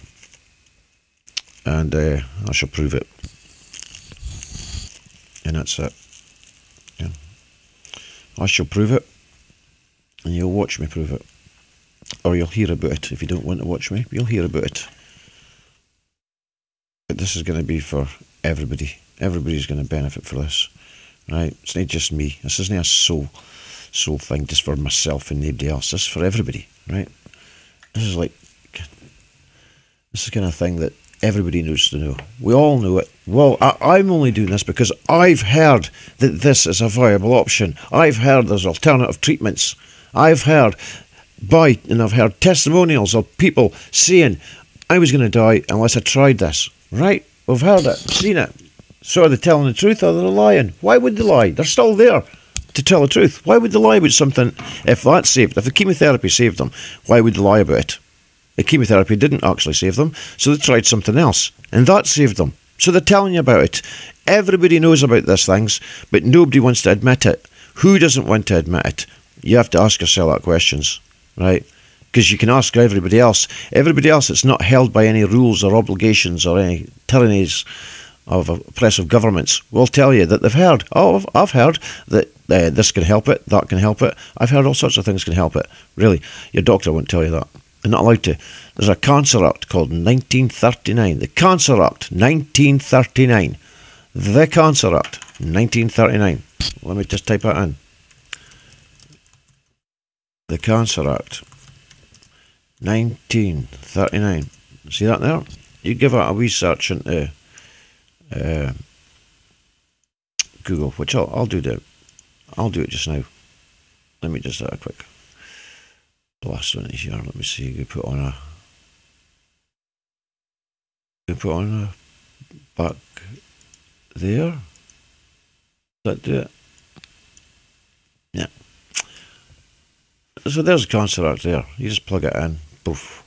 And I shall prove it. And that's it. Yeah. I shall prove it. And you'll watch me prove it. Or you'll hear about it. If you don't want to watch me, you'll hear about it. But this is going to be for everybody. Everybody's going to benefit for this. Right? It's not just me. This isn't a soul thing just for myself and nobody else. This is for everybody. Right? This is the kind of thing that everybody needs to know. We all know it. Well, I'm only doing this because I've heard that this is a viable option. I've heard there's alternative treatments. I've heard and I've heard testimonials of people saying, I was going to die unless I tried this. Right? We've heard it, seen it. So are they telling the truth or are they lying? Why would they lie? They're still there to tell the truth. Why would they lie about something if that's saved? If the chemotherapy saved them, why would they lie about it? The chemotherapy didn't actually save them, so they tried something else, and that saved them. So they're telling you about it. Everybody knows about these things, but nobody wants to admit it. Who doesn't want to admit it? You have to ask yourself that questions, right? Because you can ask everybody else. Everybody else that's not held by any rules or obligations or any tyrannies of oppressive governments will tell you that they've heard. Oh, I've heard that this can help it, that can help it. I've heard all sorts of things can help it. Really, your doctor won't tell you that. They're not allowed to. There's a Cancer Act called 1939. The Cancer Act 1939. The Cancer Act 1939. Let me just type that in. The Cancer Act 1939. See that there? You give it a wee search into Google, which I'll do that. I'll do it just now. Let me just do a quick blast on it here. Let me see. You put on a back there. That do it? Yeah. So there's a Cancer Act there. You just plug it in. Poof.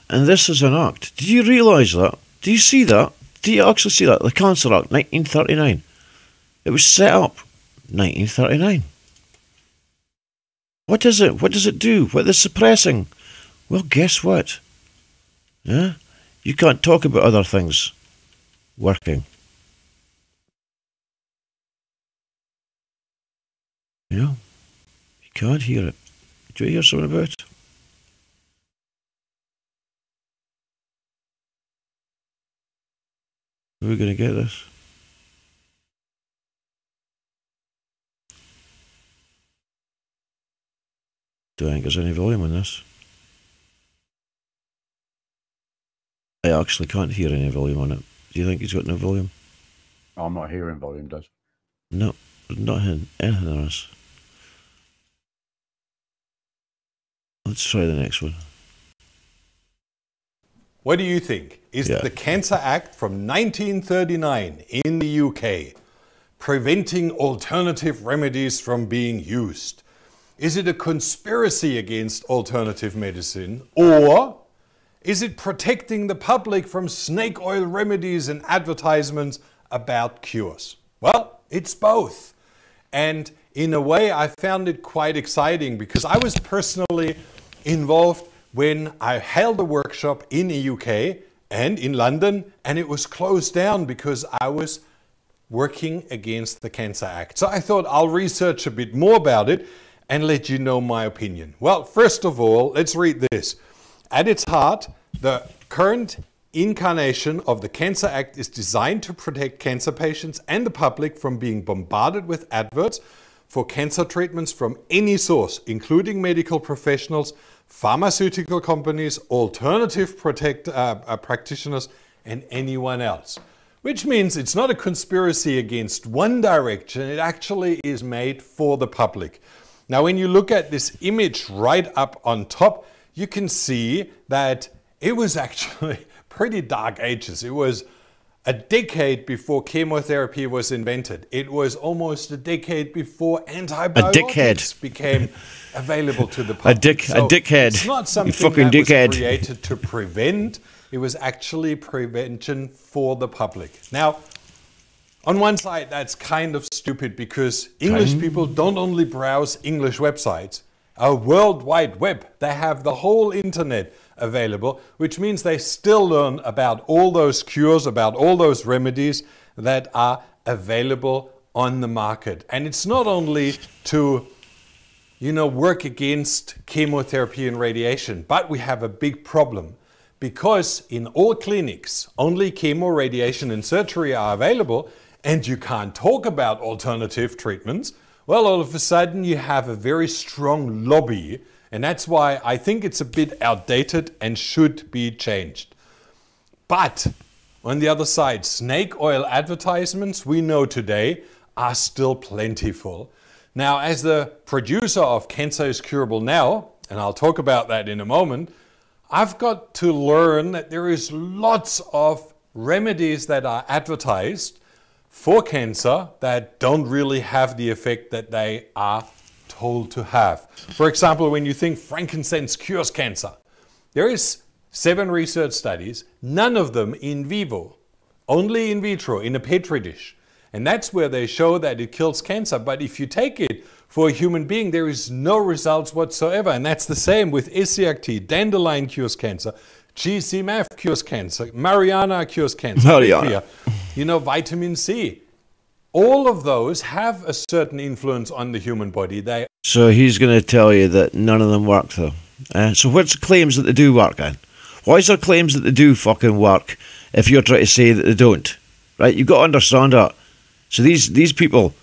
And this is an act. Do you realise that? Do you see that? Do you actually see that? The Cancer Act 1939. It was set up 1939. What is it? What does it do? What is suppressing? Well, guess what? Yeah? You can't talk about other things working. You know? You can't hear it. Do you hear something about it? Are we going to get this? Do I think there's any volume on this? I actually can't hear any volume on it. Do you think he's got no volume? I'm not hearing volume, does? No, not hearing anything else. Let's try the next one. What do you think? Is the Cancer Act from 1939 in the UK preventing alternative remedies from being used? Is it a conspiracy against alternative medicine, or is it protecting the public from snake oil remedies and advertisements about cures? Well, it's both. And in a way, I found it quite exciting because I was personally involved when I held a workshop in the UK and in London, and it was closed down because I was working against the Cancer Act. So I thought I'll research a bit more about it and let you know my opinion. Well, first of all, let's read this. At its heart, the current incarnation of the Cancer Act is designed to protect cancer patients and the public from being bombarded with adverts for cancer treatments from any source, including medical professionals, pharmaceutical companies, alternative practitioners, and anyone else. Which means it's not a conspiracy against one direction, it actually is made for the public. Now, when you look at this image right up on top, you can see that it was actually pretty dark ages. It was a decade before chemotherapy was invented. It was almost a decade before antibiotics became available to the public. A dickhead. It's not something fucking that dickhead. was created to prevent. It was actually prevention for the public. Now, on one side, that's kind of stupid because English people don't only browse English websites, a World Wide Web. They have the whole internet available, which means they still learn about all those cures, about all those remedies that are available on the market. And it's not only to, work against chemotherapy and radiation, but we have a big problem because in all clinics, only chemo, radiation, and surgery are available, and you can't talk about alternative treatments. Well, all of a sudden you have a very strong lobby, and that's why I think it's a bit outdated and should be changed. But on the other side, snake oil advertisements, we know today, are still plentiful. Now, as the producer of Cancer is Curable Now, and I'll talk about that in a moment, I've got to learn that there is lots of remedies that are advertised for cancer that don't really have the effect that they are told to have. For example, when you think frankincense cures cancer, there is 7 research studies, none of them in vivo, only in vitro, in a petri dish. And that's where they show that it kills cancer. But if you take it for a human being, there is no results whatsoever. And that's the same with SCRT, dandelion cures cancer, GCMF cures cancer, Mariana cures cancer. Mariana. Vitamin C. All of those have a certain influence on the human body. So he's going to tell you that none of them work, though. So what's the claims that they do work, then? Why is there claims that they do fucking work if you're trying to say that they don't? Right? You've got to understand that. So these people,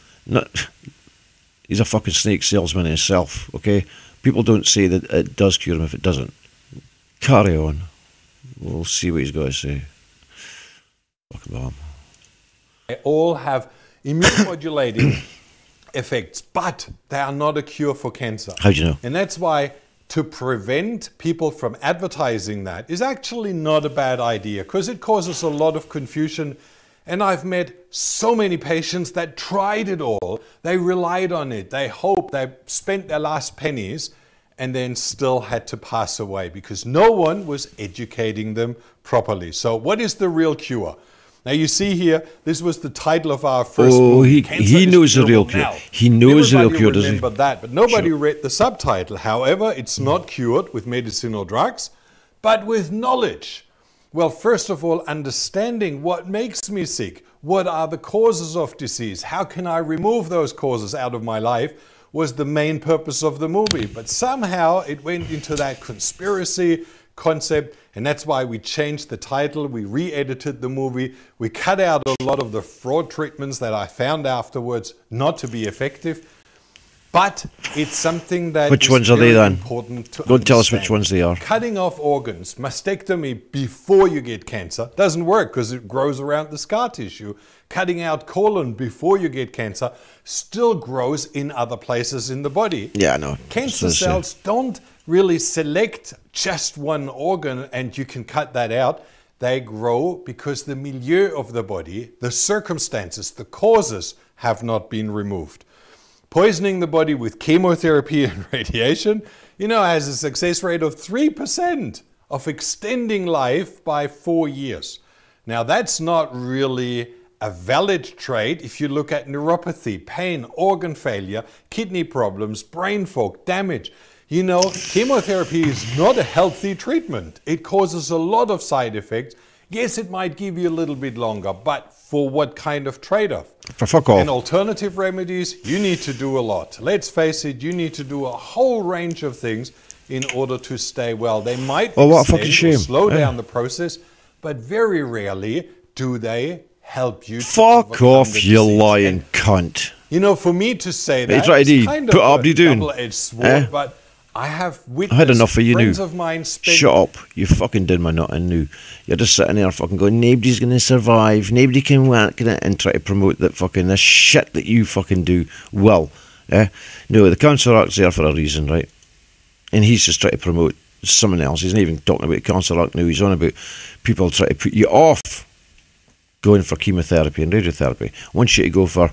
he's a fucking snake salesman himself, okay? People don't say that it does cure them if it doesn't. Carry on. We'll see what he's got to say. Fucking bomb. They all have immune-modulating effects, but they are not a cure for cancer. How do you know? And that's why to prevent people from advertising that is actually not a bad idea, because it causes a lot of confusion. And I've met so many patients that tried it all. They relied on it. They hoped, they spent their last pennies, and then still had to pass away because no one was educating them properly. So what is the real cure? Now you see here, this was the title of our first book. He knows the real cure. He knows the real cure, doesn't he? Remember that, but nobody read the subtitle. However, it's not cured with medicine or drugs, but with knowledge. Well, first of all, understanding what makes me sick. What are the causes of disease? How can I remove those causes out of my life? Was the main purpose of the movie. But somehow it went into that conspiracy concept, and that's why we changed the title, we re-edited the movie, we cut out a lot of the fraud treatments that I found afterwards not to be effective. But it's something that Which is ones are they very then? important to Don't tell us which understand. ones they are. Cutting off organs, mastectomy before you get cancer, doesn't work because it grows around the scar tissue. Cutting out colon before you get cancer still grows in other places in the body. Yeah, I know. Cancer cells don't really select just one organ and you can cut that out. They grow because the milieu of the body, the circumstances, the causes have not been removed. Poisoning the body with chemotherapy and radiation, has a success rate of 3% of extending life by 4 years. Now, that's not really a valid trade if you look at neuropathy, pain, organ failure, kidney problems, brain fog, damage. Chemotherapy is not a healthy treatment. It causes a lot of side effects. Yes, it might give you a little bit longer, but for what kind of trade-off? For fuck all. And alternative remedies, you need to do a lot. Let's face it, you need to do a whole range of things in order to stay well. They might what a fucking shame. slow down the process, but very rarely do they help you. Fuck off, you lying cunt. For me to say that, right, it's kind put of up, a you doing? double-edged sword, but I have witnessed I had enough of you friends now. of mine spend... Shut up. You fucking did my nut in now. You're just sitting there fucking going, nobody's going to survive, nobody can work in it, and try to promote that fucking this shit that you fucking do well. No, the Cancer Act's there for a reason, right? And he's just trying to promote someone else. He's not even talking about Cancer Act now. He's on about people trying to put you off going for chemotherapy and radiotherapy. I want you to go for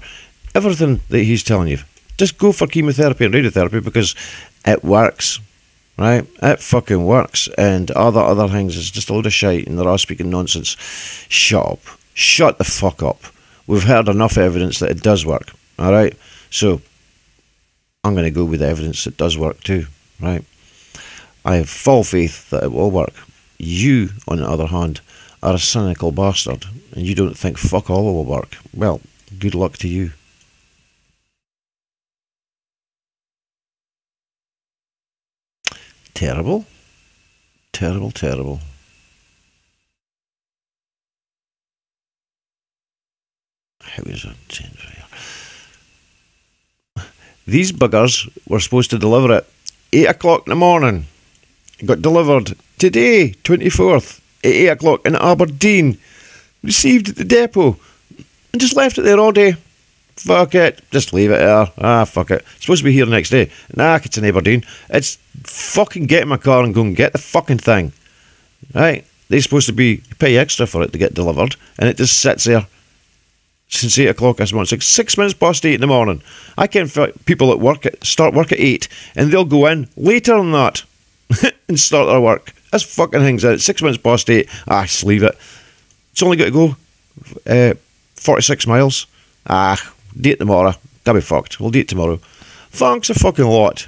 everything that he's telling you. Just go for chemotherapy and radiotherapy because it works, right? It fucking works. And other things is just a load of shite and they're all speaking nonsense. Shut up. Shut the fuck up. We've heard enough evidence that it does work, all right? So I'm going to go with the evidence that does work too, right? I have full faith that it will work. You, on the other hand, are a cynical bastard and you don't think fuck all will work. Well, good luck to you. Terrible. Terrible, terrible. How is it? These buggers were supposed to deliver it 8 o'clock in the morning. It got delivered today, 24th, at 8 o'clock in Aberdeen. Received at the depot. And just left it there all day. Fuck it. Just leave it there. Fuck it. It's supposed to be here the next day. Nah, it's in Aberdeen. It's fucking get in my car and go and get the fucking thing. Right? They're supposed to be, you pay extra for it to get delivered. And it just sits there since 8 o'clock this morning. It's 6 minutes past 8 in the morning. I can people at work start work at 8 and they'll go in later than that and start their work. This fucking thing's out. 6 minutes past 8. Just leave it. It's only got to go 46 miles. Do it tomorrow. That'll be fucked. We'll do it tomorrow. Thanks a fucking lot.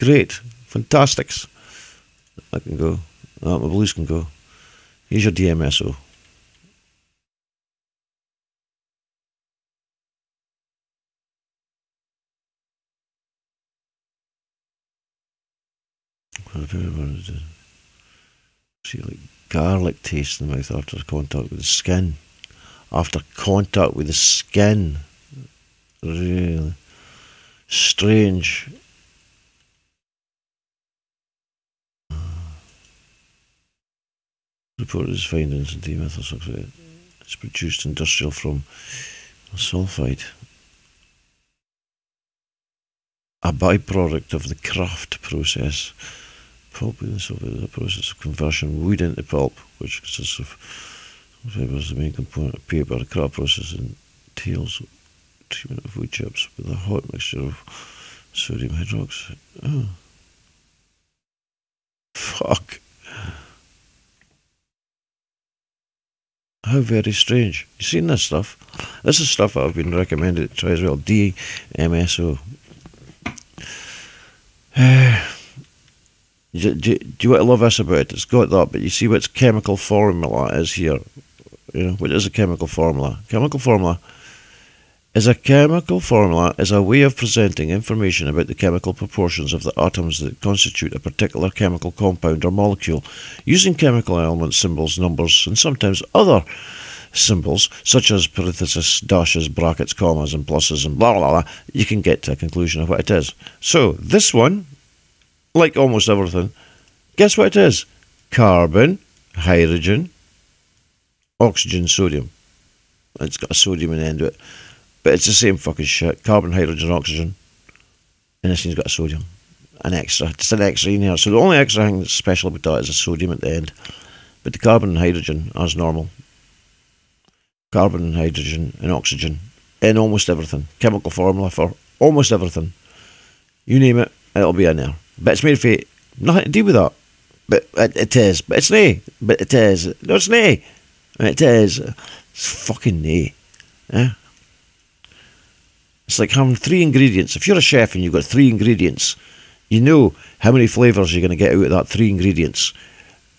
Great. Fantastics. I can go. My blues can go. Here's your DMSO. See, like garlic taste in the mouth after contact with the skin. After contact with the skin. Really strange. Reported his findings in dimethyl it's produced industrial from sulfide. A byproduct of the craft process. Pulp in the process of conversion wood into pulp, which consists of fibers, the main component of paper. The craft process entails treatment of wood chips with a hot mixture of sodium hydroxide. Oh. Fuck. How very strange. You seen this stuff? This is stuff that I've been recommended to try as well. DMSO. Do you want to love this about it? It's got that, but you see what its chemical formula is here. You know, what is a chemical formula? Chemical formula is a way of presenting information about the chemical proportions of the atoms that constitute a particular chemical compound or molecule, using chemical elements, symbols, numbers, and sometimes other symbols, such as parentheses, dashes, brackets, commas, and pluses, and blah, blah, blah, you can get to a conclusion of what it is. So, this one, like almost everything, guess what it is? Carbon, hydrogen, oxygen, sodium. It's got a sodium in the end of it. But it's the same fucking shit. Carbon, hydrogen, oxygen. And this thing's got a sodium. An extra. Just an extra in here. So the only extra thing that's special about that is a sodium at the end. But the carbon and hydrogen, as normal. Carbon and hydrogen and oxygen. In almost everything. Chemical formula for almost everything. You name it, it'll be in there. But it's made for nothing to do with that. But it is. But it's nae. But it is. No, it's nae. It is. It's fucking nae. Yeah? It's like having 3 ingredients. If you're a chef and you've got 3 ingredients, you know how many flavours you're going to get out of that 3 ingredients.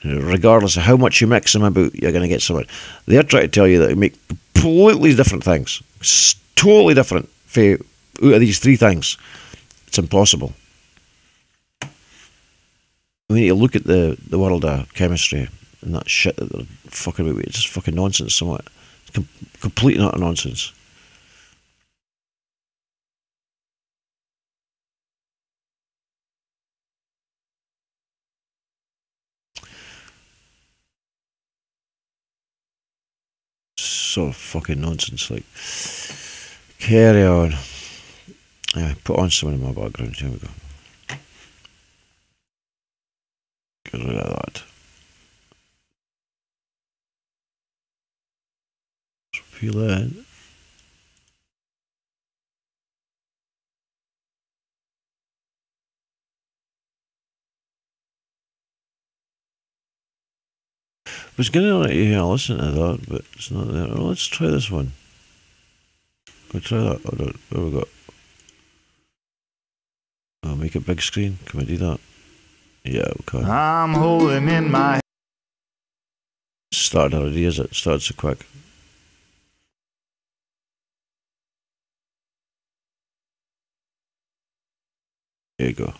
Regardless of how much you mix them about, you're going to get something. They're trying to tell you that they make completely different things. It's totally different out of these 3 things. It's impossible. We need to look at the world of chemistry and that shit that they're fucking about. It's just fucking nonsense somewhat. It's complete and utter nonsense. So fucking nonsense, like. Carry on. Yeah, put on someone in my background. Here we go. Get rid of that. Feel that. I was gonna let you listen to that, but it's not there. Well, let's try this one. We'll try that. Hold on. What have we got? Oh, make it big screen. Can we do that? Yeah, we can. I'm holding in my Started already, is it? Started so quick. There you go.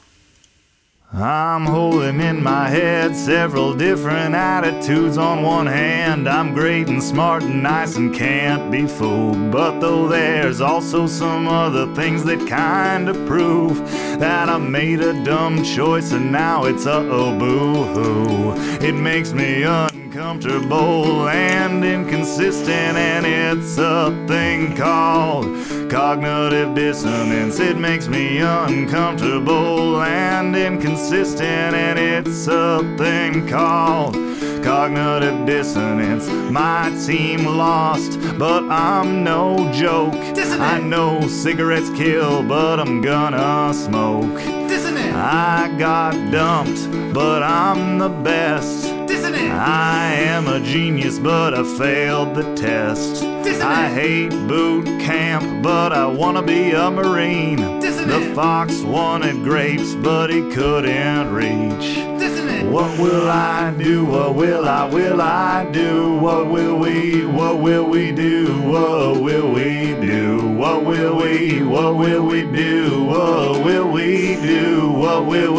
I'm holding in my head several different attitudes. On one hand, I'm great and smart and nice and can't be fooled. But though there's also some other things that kinda prove that I made a dumb choice and now it's uh-oh boo-hoo. It makes me uncomfortable and inconsistent, and it's a thing called cognitive dissonance. It makes me uncomfortable and inconsistent, and it's a thing called cognitive dissonance. Might seem lost, but I'm no joke. Dissonant. I know cigarettes kill, but I'm gonna smoke. Dissonant. I got dumped, but I'm the best. Dissonant. I am a genius, but I failed the test. Dissonant. I hate boot camp, but I wanna be a Marine. Dissonant. The fox wanted grapes, but he couldn't reach. Dissonant. What will I do? What will I do? What will we do? What will we do? What will we do? What will we do? What will we do? What will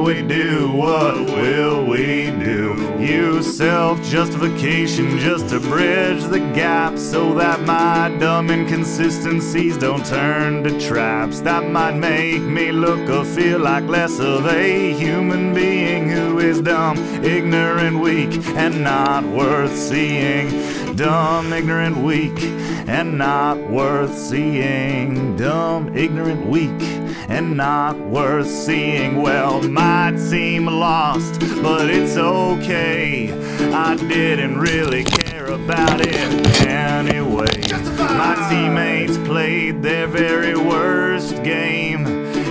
we do? What will we do? Use self-justification just to bridge the gap so that my dumb inconsistencies don't turn to traps that might make me look or feel like less of a human being who is dumb, ignorant, weak, and not worth seeing. Dumb, ignorant, weak, and not worth seeing. Dumb, ignorant, weak, and not worth seeing. Well, might seem lost, but it's okay. I didn't really care about it anyway. My teammates played their very worst game.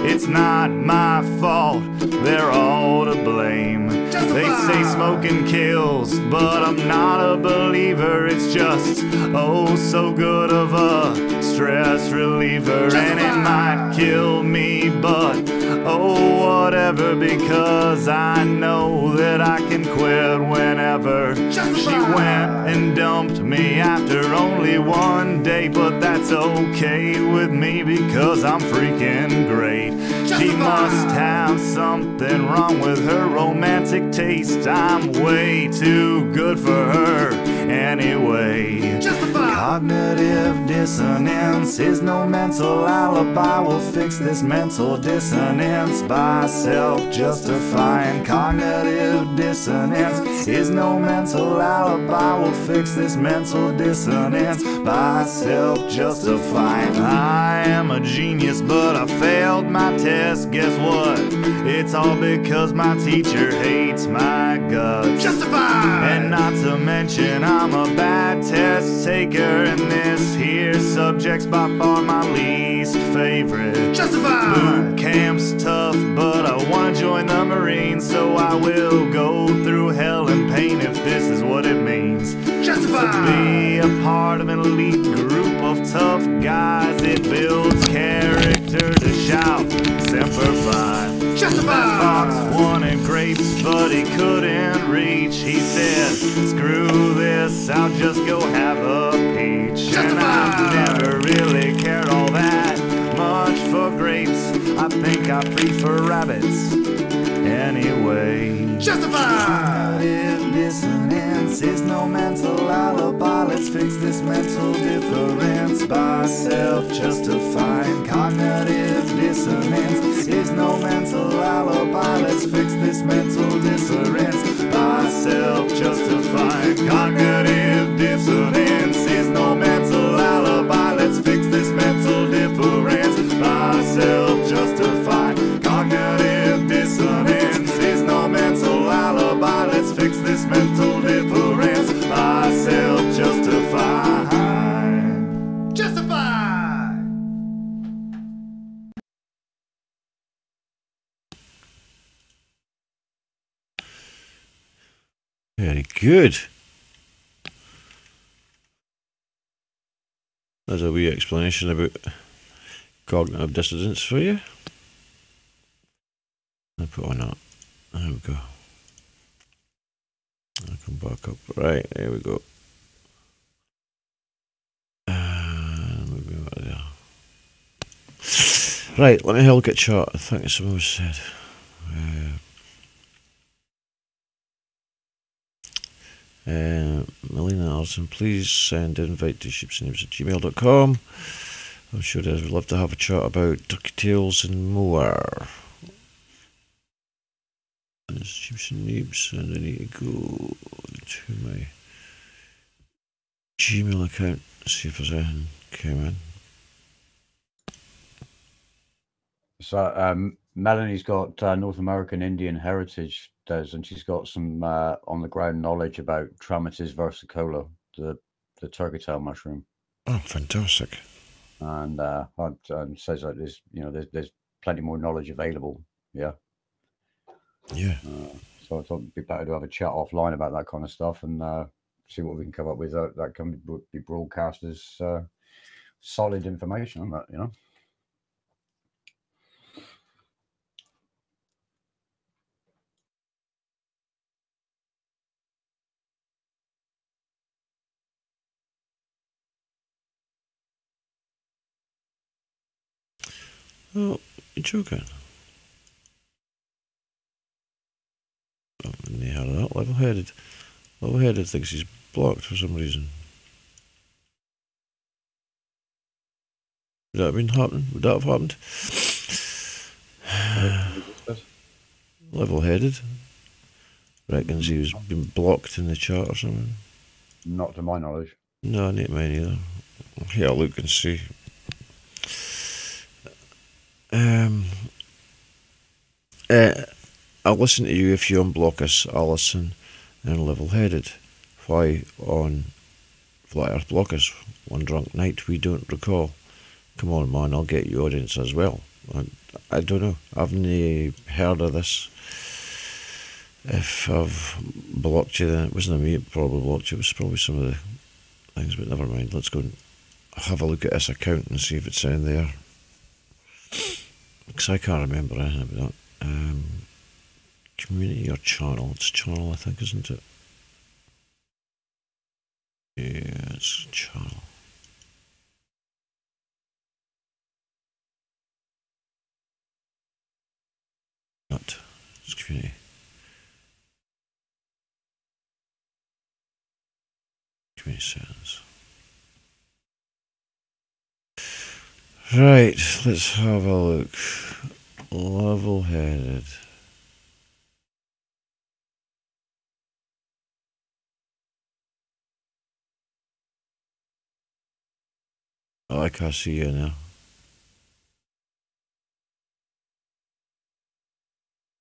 It's not my fault, they're all to blame. They say smoking kills, but I'm not a believer. It's just, oh, so good of a stress reliever. And it might kill me, but oh, whatever, because I know that I can quit whenever. She went and dumped me after only one day, but that's okay with me because I'm freaking great. She must have something wrong with her romantic taste. I'm way too good for her, anyway. Cognitive dissonance is no mental alibi. We'll fix this mental dissonance by self-justifying. Cognitive dissonance is no mental alibi. We'll fix this mental dissonance by self-justifying. I am a genius, but I failed my test. Guess what? It's all because my teacher hates my guts. Justify! And not to mention I'm a bad test taker, and this here subject's by far my least favorite. Justify! Boot camp's tough, but I wanna join the Marines, so I will go through hell and pain if this is what it means. Justify! To be a part of an elite group of tough guys, it builds character to shout Semper Fi. Justify! Fox wanted grapes, but he couldn't reach. He said, screw this, I'll just go have a peach. Justify! And I've never really cared all that much for grapes. I think I prefer rabbits anyway. Justify! Cognitive dissonance is no mental alibi. Let's fix this mental difference by self-justifying. Cognitive dissonance is no mental alibi. Let's fix this mental dissonance by self-justifying. Cognitive dissonance is no mental alibi. Let's fix this mental difference by self-justifying. Cognitive dissonance is no mental alibi. Let's fix this mental difference by self-justifying. Justify! Very good. There's a wee explanation about cognitive dissonance for you. I'll put on that. There we go. I'll come back up. Right, there we go. Maybe over there. Right, let me have a look at chat. I think someone was said. Melina Alison, please send invite to sheepsandneeps@gmail.com. I'm sure Des would love to have a chat about turkey tails and more. And it's Sheeps and Neeps, and I need to go to my Gmail account, see if there's anything came in. So Melanie's got North American Indian heritage, Des, and she's got some on the ground knowledge about Traumatis versicolor, the turkey tail mushroom. Oh, fantastic! And says that there's plenty more knowledge available. Yeah. Yeah. So I thought it'd be better to have a chat offline about that kind of stuff and see what we can come up with. That can be broadcast as solid information on that, you know. Oh, you're joking. Oh, near that. Level-headed. Level-headed thinks he's blocked for some reason. Would that have been happening? Would that have happened? Level-headed. Reckons he was been blocked in the chat or something. Not to my knowledge. No, not mine either. Here, I'll look and see. I'll listen to you if you unblock us, Alison, and level-headed. Why on FlatEarth block us? One drunk night we don't recall. Come on, man, I'll get you audience as well. I don't know. I haven't heard of this. If I've blocked you, then it wasn't me that probably blocked you. It was probably some of the things, but never mind. Let's go and have a look at this account and see if it's in there. Because I can't remember anything about that. Community or channel? It's channel, I think, isn't it? Yeah, it's channel. Not. It's community. 20 seconds. Right, let's have a look. Level-headed. Oh, I can't see you now.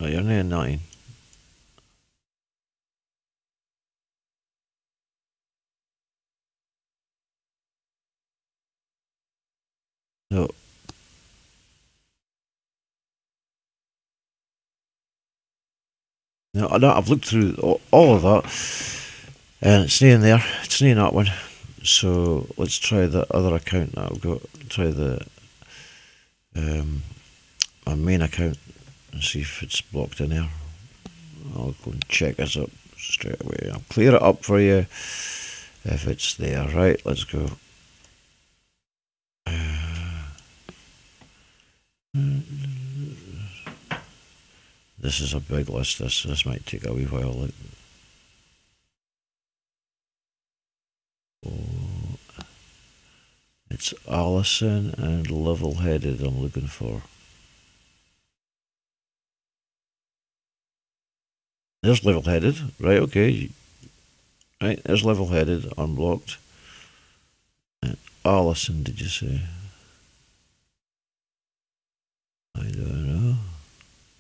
Oh, you're near 9. No. No, I've looked through all of that, and it's near in there. It's near that one. So let's try the other account that I've got. Try the my main account and see if it's blocked in there. I'll go and check this up straight away. I'll clear it up for you if it's there. Right, let's go. This is a big list. This might take a wee while. Oh, it's Alison and level-headed I'm looking for. There's level-headed, right? Okay, right. There's level-headed, unblocked. And Alison, did you say? I don't know.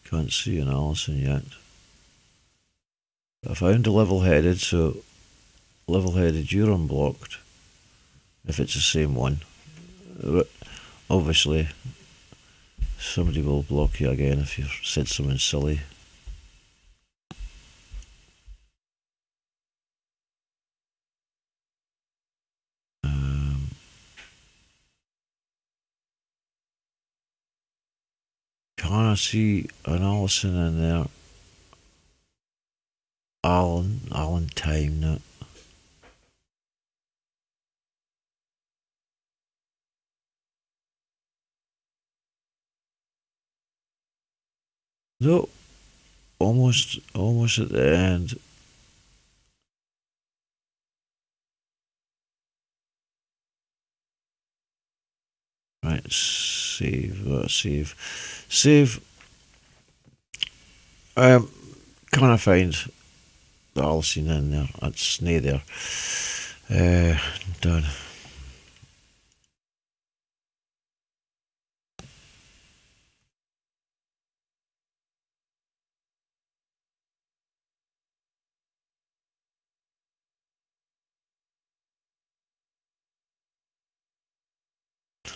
Can't see an Alison yet. I found a level-headed, so level-headed, you're unblocked. If it's the same one, obviously somebody will block you again if you've said something silly. Can I see an Alison in there? Alan time, no. No, almost at the end. Right, save. Save. Can I find the Alison in there? It's near there. Done.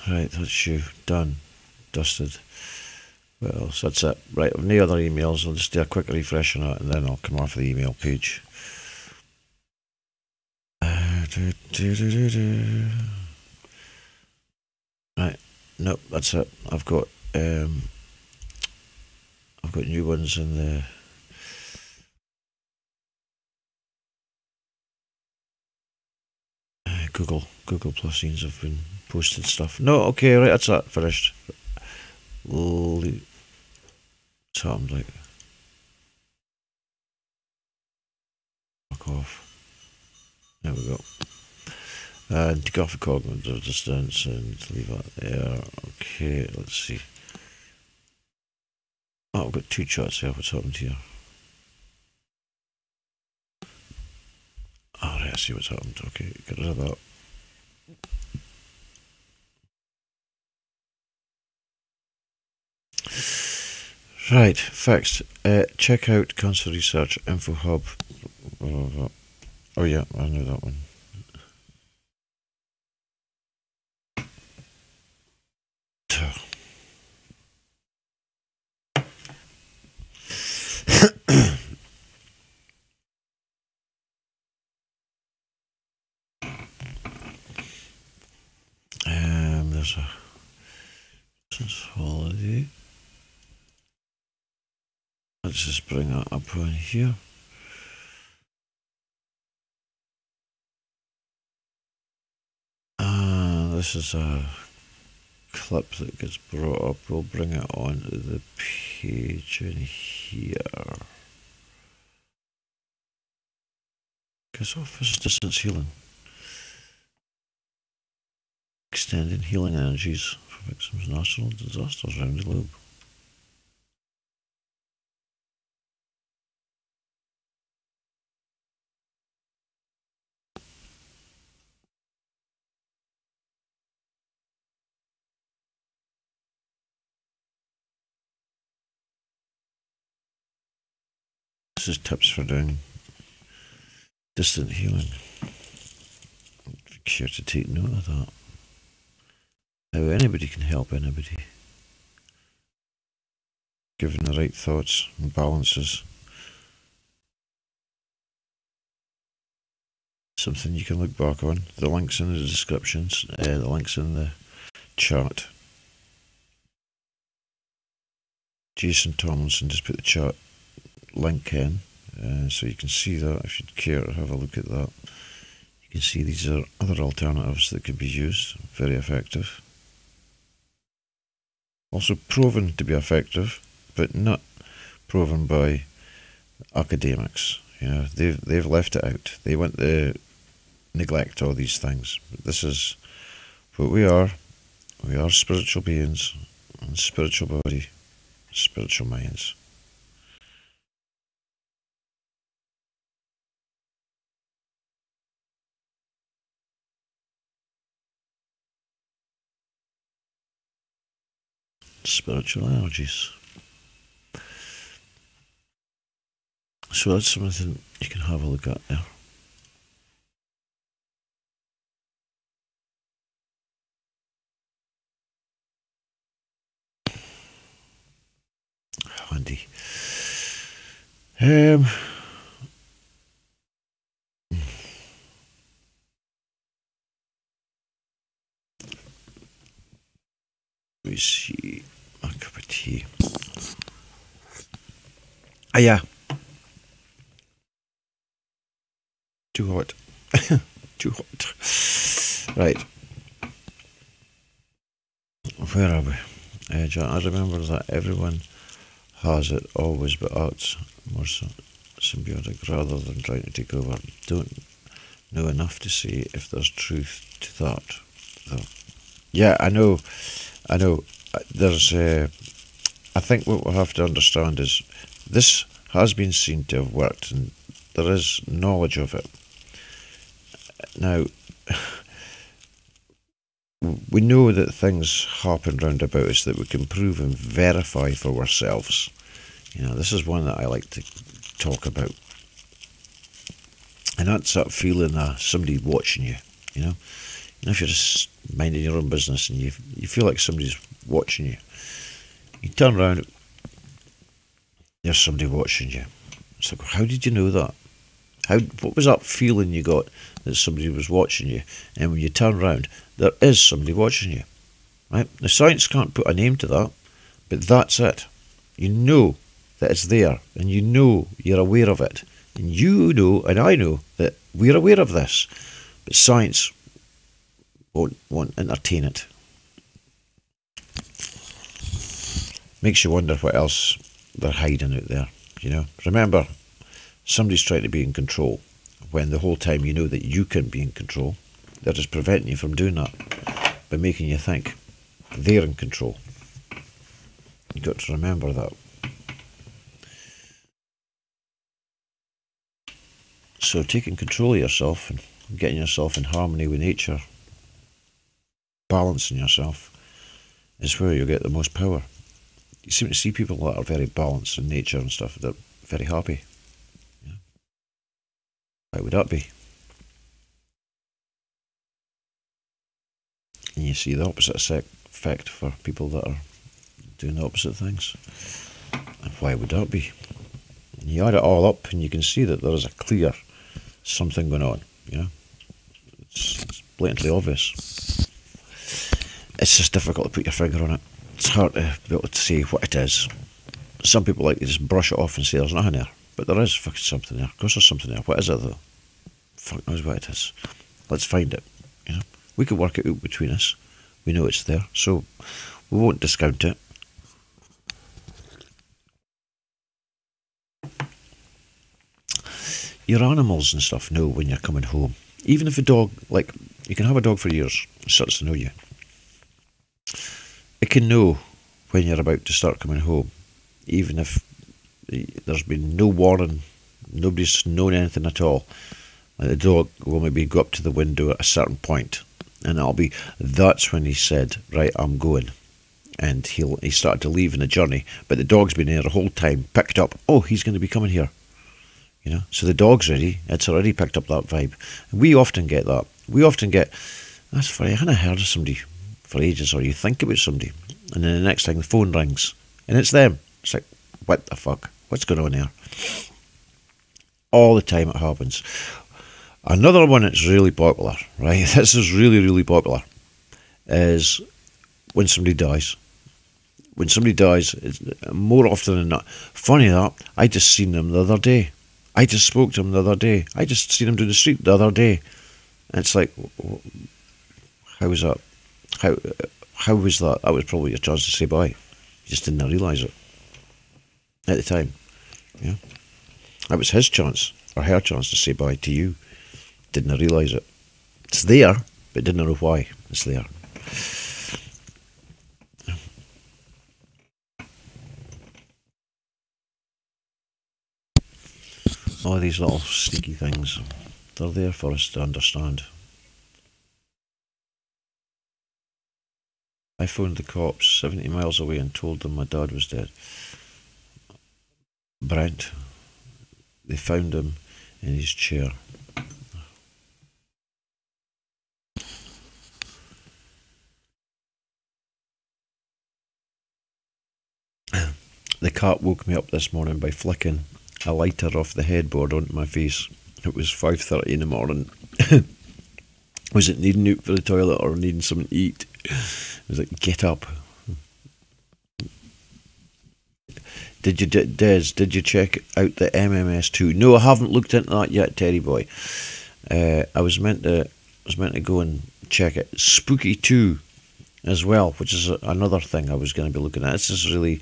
Right, that's you. Done. Dusted. Well, so that's it. Right, I've no other emails. I'll just do a quick refresh on it and then I'll come off the email page. Right, nope, that's it. I've got new ones in the Google Plus scenes have been posted stuff. No, okay, right, that's it. Finished. Holy, what's happened? Like, fuck off. There we go. And take off the cognitive distance and leave that there. Okay, let's see. Oh, I've got 2 charts here. What's happened here? Oh, right, I see what's happened. Okay, get rid of that. Right, fixed. Check out Cancer Research Info Hub. Oh yeah, I know that one. There's a Christmas holiday. Let's just bring that up on here. This is a clip that gets brought up. We'll bring it onto the page in here. Because office distance healing. extending healing energies for victims of natural disasters around the globe. This is tips for doing distant healing. Be sure to take note of that. How anybody can help anybody. Given the right thoughts and balances. Something you can look back on. The links in the descriptions, the links in the chat. Jason Tomlinson just put the chat link in, so you can see that if you'd care to have a look at that. You can see these are other alternatives that could be used, very effective. Also proven to be effective, but not proven by academics. You know, they've left it out. They want to neglect all these things. But this is what we are. We are spiritual beings, and spiritual body, spiritual minds. Spiritual energies. So that's something you can have a look at there. Handy. We see a cup of tea. Ah, yeah. Too hot. Too hot. Right. Where are we? I remember that everyone has it always, but acts more symbiotic rather than trying to take over. Don't know enough to say if there's truth to that, though. Yeah, I know. There's, I think what we'll have to understand is this has been seen to have worked, and there is knowledge of it. Now, we know that things happen round about us that we can prove and verify for ourselves. You know, this is one that I like to talk about. And that's that feeling of somebody watching you, you know. You know, if you're just minding your own business and you feel like somebody's watching you, you turn around, there's somebody watching you. It's like, how did you know that? What was that feeling you got that somebody was watching you? And when you turn around, there is somebody watching you, right? The science can't put a name to that, but that's it. You know that it's there, and you know you're aware of it, and you know, and I know that we're aware of this, but science won't entertain it. Makes you wonder what else they're hiding out there, you know. Remember, somebody's trying to be in control when the whole time you know that you can be in control. They're just preventing you from doing that by making you think they're in control. You've got to remember that. So taking control of yourself and getting yourself in harmony with nature, balancing yourself, is where you'll get the most power. You seem to see people that are very balanced in nature and stuff, they're very happy. Yeah. Why would that be? And you see the opposite effect for people that are doing the opposite things. And why would that be? And you add it all up and you can see that there is a clear something going on, you know. It's blatantly obvious. It's just difficult to put your finger on it. It's hard to be able to say what it is. Some people like to just brush it off and say there's nothing there, but there is fucking something there. Of course there's something there. What is it though? Fuck knows what it is. Let's find it, you know. We can work it out between us. We know it's there, so we won't discount it. Your animals and stuff know when you're coming home. Even if a dog, like, you can have a dog for years, it starts to know you. can know when you're about to start coming home, even if there's been no warning, nobody's known anything at all. The dog will maybe go up to the window at a certain point, and that's when he said, right, I'm going. And he started to leave in the journey, but the dog's been there the whole time, picked up, oh, he's going to be coming here. You know, so the dog's ready, it's already picked up that vibe. And we often get that. We often get, that's funny, I hadn't heard of somebody for ages, or you think about somebody, and then the next thing the phone rings, and it's them. It's like, what the fuck? What's going on here? All the time it happens. Another one that's really popular, right? This is really, really popular, is when somebody dies. When somebody dies, it's more often than not. Funny that, I just seen them the other day. I just spoke to him the other day. I just seen him down the street the other day. And it's like, how was that? How was that? That was probably your chance to say bye. You just didn't realise it at the time. Yeah, that was his chance or her chance to say bye to you. Didn't realise it. It's there, but didn't know why it's there. All these little sneaky things, they're there for us to understand. I phoned the cops 70 miles away and told them my dad was dead. Brent, they found him in his chair. The cat woke me up this morning by flicking a lighter off the headboard onto my face. It was 5:30 in the morning. Was it needing out for the toilet or needing something to eat? It was like, get up. Did you, Des, did you check out the MMS2? No, I haven't looked into that yet, Terry boy. I was meant to go and check it. Spooky 2 as well, which is another thing I was going to be looking at. This is really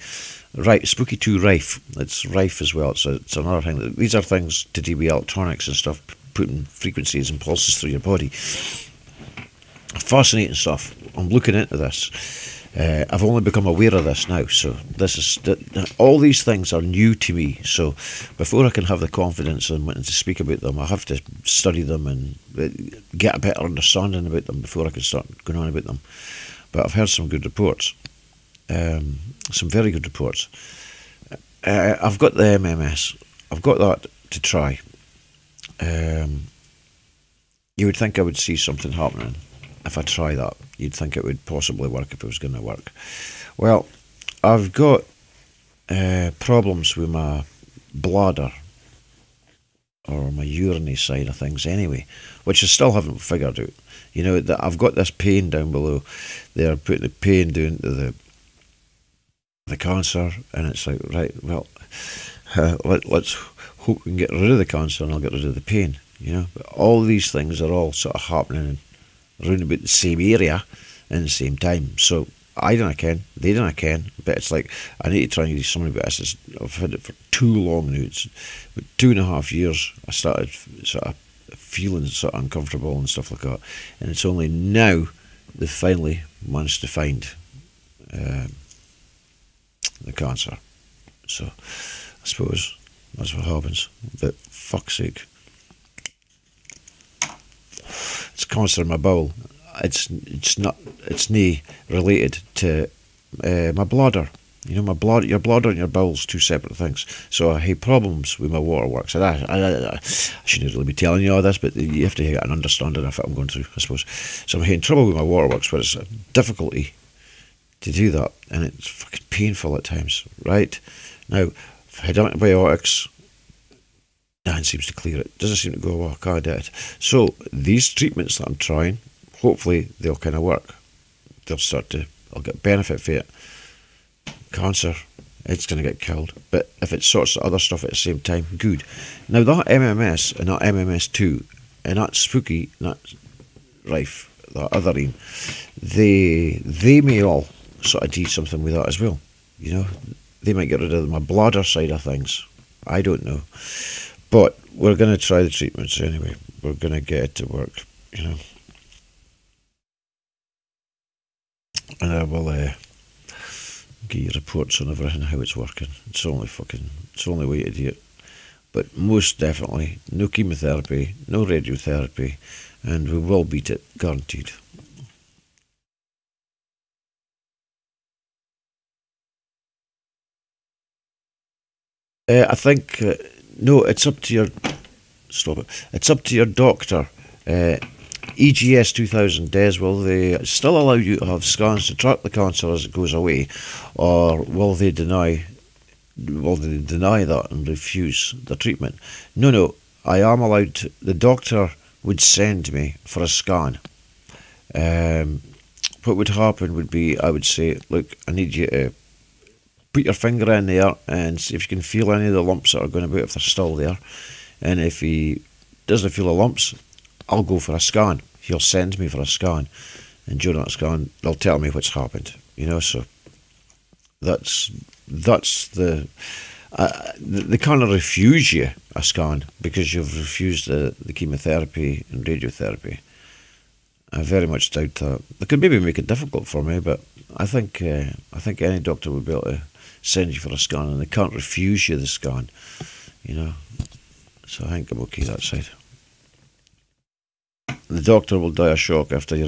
right. Spooky 2 rife. It's rife as well. So it's another thing. These are things to do with electronics and stuff, putting frequencies and pulses through your body. Fascinating stuff. I'm looking into this. I've only become aware of this now, so this is all these things are new to me. So before I can have the confidence in wanting to speak about them, I have to study them and get a better understanding about them before I can start going on about them. But I've heard some good reports, some very good reports. I've got the MMS. I've got that to try. You would think I would see something happening if I try that. You'd think it would possibly work if it was going to work. Well, I've got problems with my bladder or my urinary side of things anyway, which I still haven't figured out. You know, that I've got this pain down below. They're putting the pain down to the cancer, and it's like, right, well, let's hope we can get rid of the cancer and I'll get rid of the pain, you know. But all these things are all sort of happening around about the same area in the same time. So I don't can, they don't can, but it's like, I need to try and do something about this. I've had it for too long now. It's 2.5 years. I started sort of feeling sort of uncomfortable and stuff like that, and it's only now they finally managed to find the cancer. So I suppose that's what happens. But fuck's sake, it's cancer in my bowel. It's not related to my bladder. You know, your bladder and your bowel's two separate things. So I have problems with my waterworks. And I shouldn't really be telling you all this, but you have to get an understanding of what I'm going through, I suppose. So I'm having trouble with my waterworks, but it's a difficulty to do that, and it's fucking painful at times, right? Now, if I had antibiotics, nothing seems to clear it. Doesn't seem to go, well, I can't do it. So these treatments that I'm trying, hopefully they'll kind of work. I'll get benefit for it. Cancer, it's going to get killed. But if it sorts the other stuff at the same time, good. Now that MMS and that MMS2 and that spooky, that rife, that othering, they may all sort of do something with that as well. You know, they might get rid of my bladder side of things. I don't know. But we're going to try the treatments anyway. We're going to get it to work, you know. And I will give you reports on everything, how it's working. It's the only way to do it. But most definitely, no chemotherapy, no radiotherapy, and we will beat it, guaranteed. I think, no, it's up to your, stop it, it's up to your doctor. EGS 2000 Des, will they still allow you to have scans to track the cancer as it goes away, or will they deny that and refuse the treatment? No, I am allowed to, the doctor would send me for a scan. What would happen would be, I would say, look, I need you to put your finger in there and see if you can feel any of the lumps that are going about, if they're still there. And if he doesn't feel the lumps, I'll go for a scan. He'll send me for a scan, and during that scan, they'll tell me what's happened. So that's the they can't refuse you a scan because you've refused the chemotherapy and radiotherapy. I very much doubt that. They could maybe make it difficult for me, but I think any doctor would be able to send you for a scan, and they can't refuse you the scan. So I think I'm okay that side. The doctor will die of shock after you.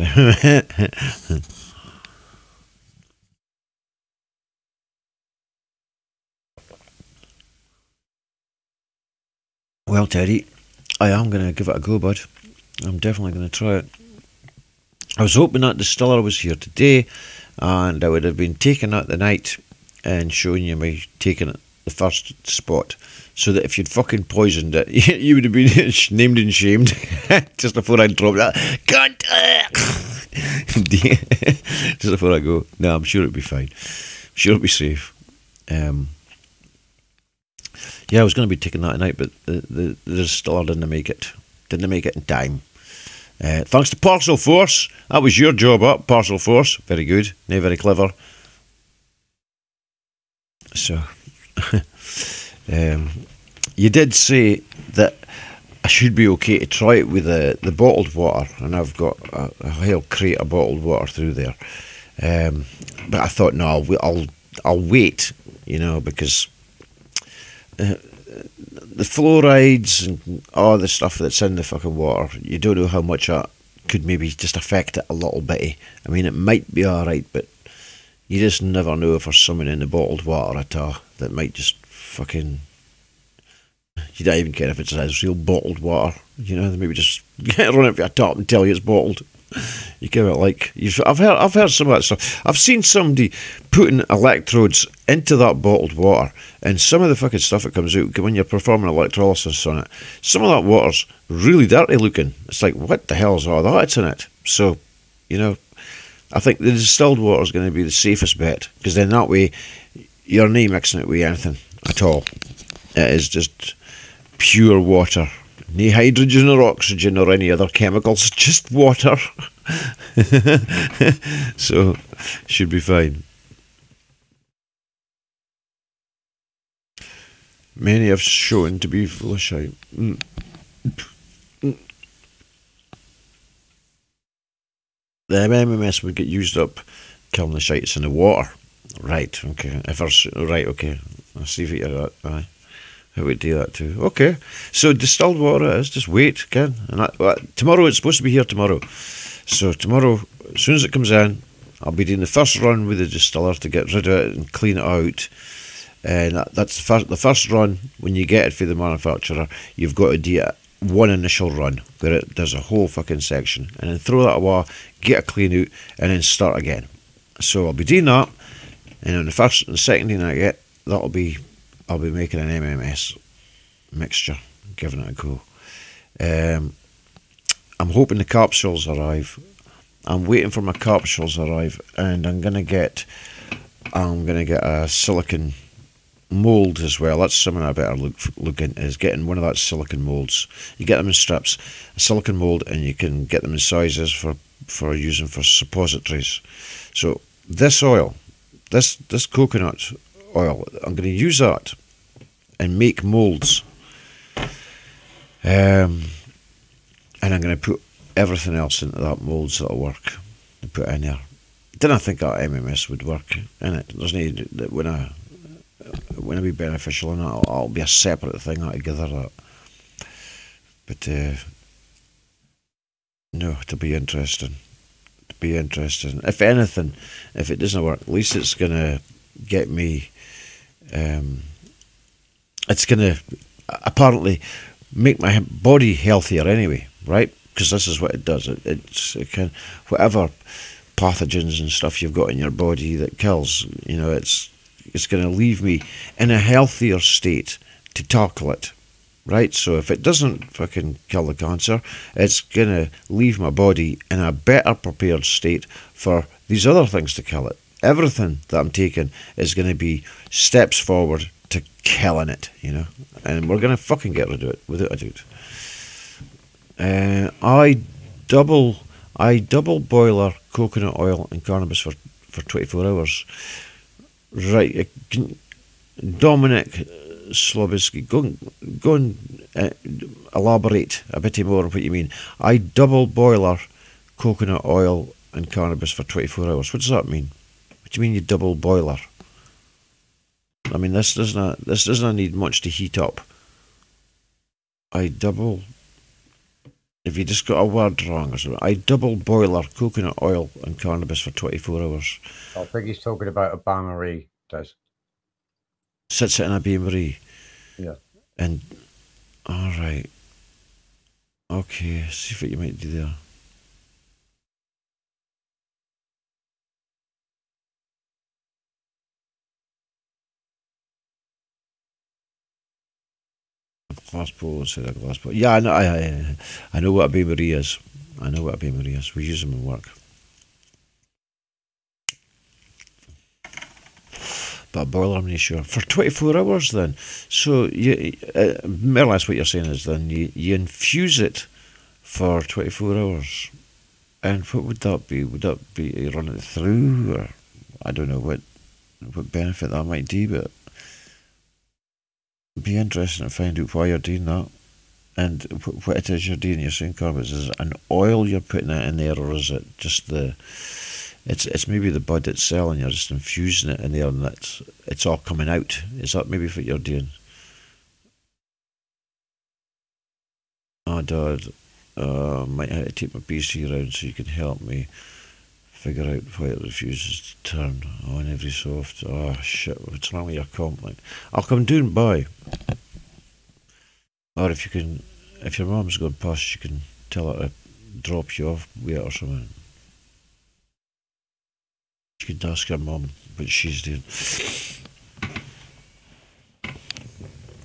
Well, Teddy, I am going to give it a go, bud. I'm definitely going to try it. I was hoping that distiller was here today, and I would have been taking it the night and showing you me taking it the first spot, so that if you'd fucking poisoned it, you would have been named and shamed just before I dropped that. Cunt! Just before I go. No, I'm sure it'll be fine. I'm sure it'll be safe. Yeah, I was going to be taking that tonight, but the distiller didn't make it. Didn't make it in time. Thanks to Parcel Force. That was your job up, Parcel Force. Very good. Not very clever. So, you did say that I should be okay to try it with the bottled water, and I've got a whole crate of bottled water through there. But I thought, no, I'll wait, because the fluorides and all the stuff that's in the fucking water, you don't know how much that could maybe just affect it a little bit. I mean, it might be alright, but you just never know if there's something in the bottled water at all that might just fucking... You don't even care if it's real bottled water, they maybe just run it for your top and tell you it's bottled. You give it like... I've heard some of that stuff. I've seen somebody putting electrodes into that bottled water, and some of the fucking stuff that comes out when you're performing electrolysis on it, some of that water's really dirty looking. It's like, what the hell's all that's in it? So, I think the distilled water is going to be the safest bet, because then that way you're not mixing it with anything at all. It is just pure water. No hydrogen or oxygen or any other chemicals, just water. So, should be fine. Many have shown to be full of shite. The MMS would get used up killing the shites in the water. Right, okay. Right, okay. I'll see if you get that. Aye. How would do that too. Okay. So distilled water is just wait again. And tomorrow, it's supposed to be here tomorrow. So tomorrow, as soon as it comes in, I'll be doing the first run with the distiller to get rid of it and clean it out. And that's the first run. When you get it for the manufacturer, you've got to do one initial run where it does a whole fucking section, and then throw that away, get a clean out, and then start again. So I'll be doing that, and then the first and second thing I get, I'll be making an MMS mixture, giving it a go. I'm hoping the capsules arrive. I'm waiting for my capsules to arrive, and I'm gonna get a silicon mold as well. That's something I better look into, is getting one of that silicon molds. You get them in strips, a silicon mold, and you can get them in sizes for using for suppositories. So this oil, this coconut oil, I'm going to use that and make molds, and I'm going to put everything else into that molds that'll work and put in there. didn't think that MMS would work in it. There's no that when it be beneficial, and it'll be a separate thing altogether. That, but no, to be interesting. To be interesting. If anything, if it doesn't work, at least it's gonna get me. It's gonna apparently make my body healthier anyway, right? Because this is what it does. It can whatever pathogens and stuff you've got in your body that kills. You know, it's going to leave me in a healthier state to tackle it, right? So if it doesn't fucking kill the cancer, it's going to leave my body in a better prepared state for these other things to kill it. Everything that I'm taking is going to be steps forward to killing it, you know, and we're going to fucking get rid of it without a doubt. I double boiler coconut oil and cannabis for 24 hours. Right, Dominic Slobisky, go and elaborate a bit more on what you mean. I double boiler coconut oil and cannabis for 24 hours. What does that mean? What do you mean you double boiler? I mean, this doesn't need much to heat up. If you just got a word wrong or something, I double boiler coconut oil and cannabis for 24 hours. I think he's talking about a bain-marie, Des. Sits it in a bain-marie. Yeah. And, alright. Okay, see what you might do there. Glass bowl instead of glass bowl. Yeah, I know what a bain-marie is. I know what a bain-marie is. We use them in work. But a boiler, I'm not sure. For 24 hours then. So, you, more or less what you're saying is then you infuse it for 24 hours. And what would that be? Would that be you run it through? Or I don't know what benefit that might do, but it'd be interesting to find out why you're doing that. And what it is you're doing. You're saying cannabis, is it an oil you're putting it in there, or is it just the... It's maybe the bud itself, and you're just infusing it in there, and it's all coming out. Is that maybe what you're doing? Oh, Dad, might have to take my PC around so you can help me figure out why it refuses to turn on every so often. Oh shit! What's wrong with your comp? Like, I'll come down by. Or if your mum's going past, you can tell her to drop you off with it or something. You can ask her mum what she's doing.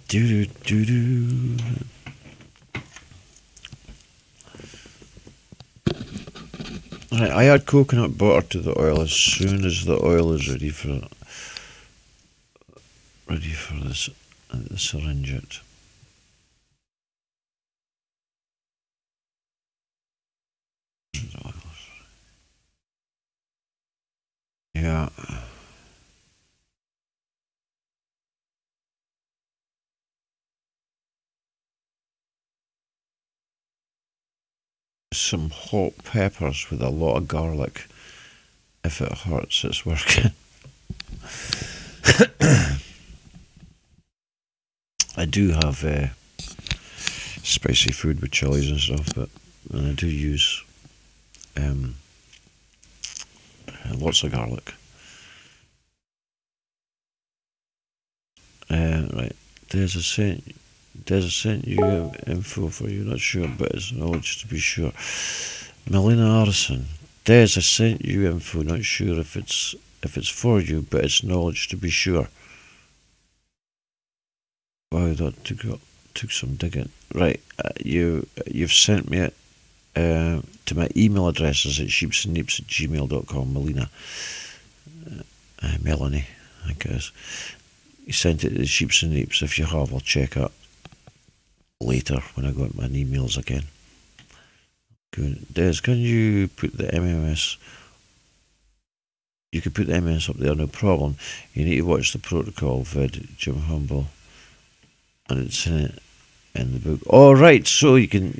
Do. Right, I add coconut butter to the oil as soon as the oil is ready for this syringe it. Yeah. Some hot peppers with a lot of garlic. If it hurts, it's working. I do have spicy food with chilies and stuff, and I do use lots of garlic. Right, Des sent you info for you, not sure, but it's knowledge to be sure. Melina Arison, Des, I sent you info, not sure if it's for you, but it's knowledge to be sure. Wow, that took some digging. Right, you've sent me it to my email addresses at sheepsandneeps@gmail.com, Melina. Melanie, I guess. You sent it to Sheeps and Neeps. If you have, I'll check it later when I go into my emails again. Good. Des, can you put the MMS? You can put the MMS up there, no problem. You need to watch the protocol vid, Jim Humble, and it's in the book. Oh, right. So you can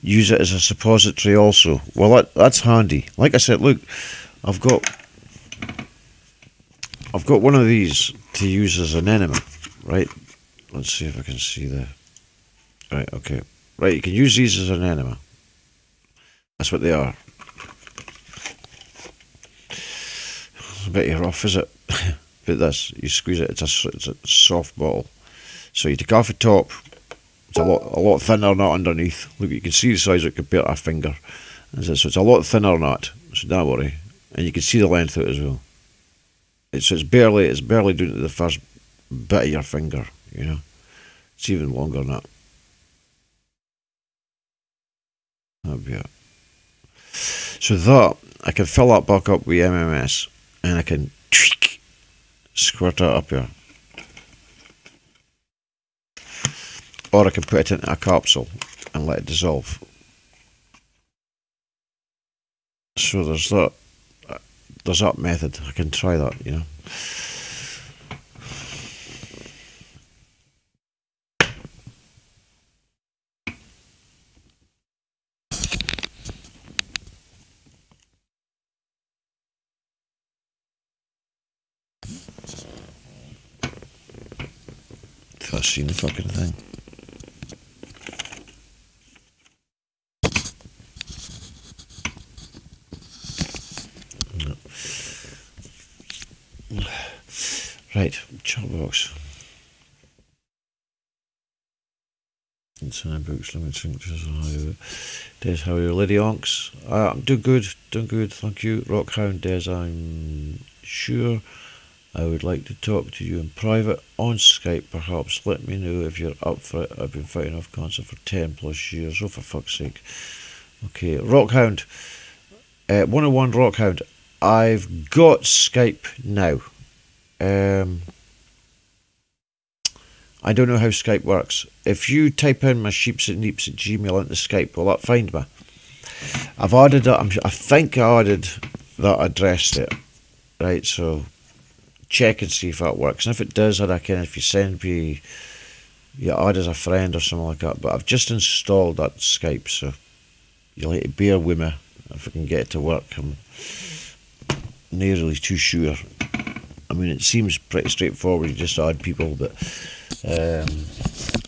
use it as a suppository also. Well, that's handy. Like I said, look, I've got one of these to use as an enema, right? Let's see if I can see the... Right, okay. Right, you can use these as an enema. That's what they are. It's a bit rough, is it? But this, you squeeze it, it's a soft bottle. So you take off the top, it's a lot thinner, not underneath. Look, you can see the size of it compared to a finger. So it's a lot thinner than that, so don't worry. And you can see the length of it as well. It's barely down to the first bit of your finger, you know. It's even longer than that. That'll be it. So that, I can fill that back up with MMS, and I can squirt that up here. Or I can put it into a capsule and let it dissolve. So there's that method. I can try that, you know. If I've seen the fucking thing. Right, chat box. It's in books, limit signatures on how Des, how are you, Lady Onks? I'm doing good, thank you. Rockhound Des, I'm sure I would like to talk to you in private on Skype, perhaps. Let me know if you're up for it. I've been fighting off cancer for 10 plus years. Oh, for fuck's sake. Okay, Rockhound. 101 Rockhound. I've got Skype now. I don't know how Skype works. If you type in my sheepsandneeps@gmail into Skype, will that find me? I've added that. I think I added that address there. Right, so check and see if that works. And if it does, I reckon if you send me, you add as a friend or something like that. But I've just installed that Skype, so you'll have to bear with me if I can get it to work. I'm not really too sure. I mean, it seems pretty straightforward. You just add people, but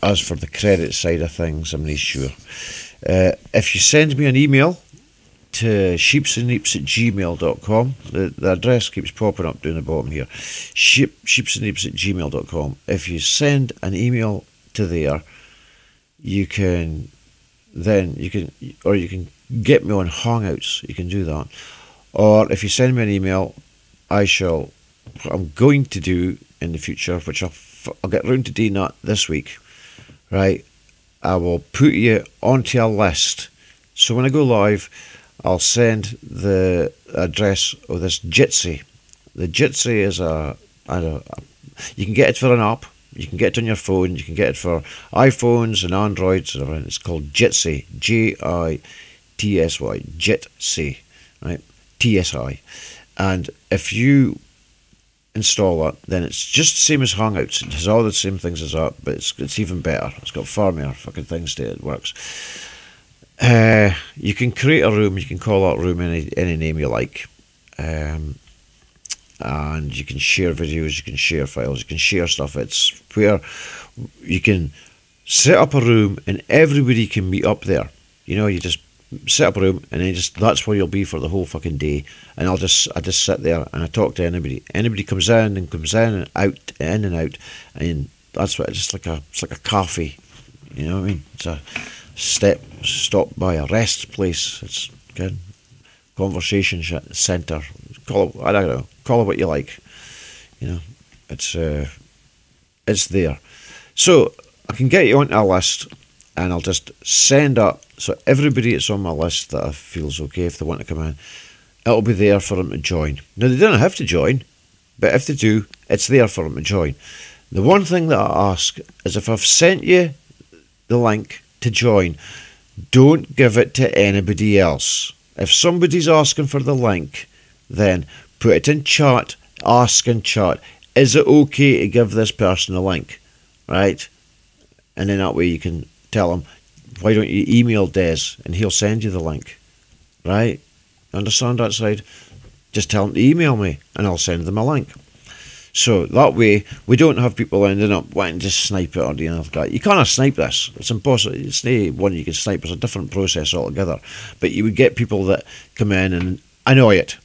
as for the credit side of things, I'm not sure. If you send me an email to sheepsandneeps@gmail.com, the address keeps popping up down the bottom here, sheepsandneeps@gmail.com. If you send an email to there, you can get me on Hangouts. You can do that. Or if you send me an email, what I'm going to do in the future, which I'll get round to doing that this week, right? I will put you onto a list. So when I go live, I'll send the address of this Jitsi. The Jitsi is you can get it for an app, you can get it on your phone, you can get it for iPhones and Androids and everything. It's called Jitsi, Jitsy, Jitsi, right? TSI. And if you install that, then it's just the same as Hangouts. It has all the same things as that, but it's even better. It's got far more fucking things to it. It works. You can create a room. You can call that room any name you like, and you can share videos. You can share files. You can share stuff. It's where you can set up a room and everybody can meet up there. You know, you just set up a room and then that's where you'll be for the whole fucking day. And I just sit there and I talk to anybody. Anybody comes in and out, in and out, and that's what it's like a cafe. You know what I mean? It's a stop by a rest place. It's good. Conversation centre. Call it, I don't know. Call it what you like. You know, it's there. So I can get you onto a list, and I'll just send up. So everybody that's on my list that I feels okay if they want to come in, it'll be there for them to join. Now they don't have to join, but if they do, it's there for them to join. The one thing that I ask is if I've sent you the link to join, don't give it to anybody else. If somebody's asking for the link, then put it in chat, ask in chat, is it okay to give this person a link, right? And then that way you can tell them, why don't you email Des and he'll send you the link, right? Understand that side? Just tell them to email me and I'll send them a link. So that way, we don't have people ending up wanting to snipe it or the other guy. You can't snipe this. It's impossible. It's not one you can snipe. It's a different process altogether. But you would get people that come in and annoy it,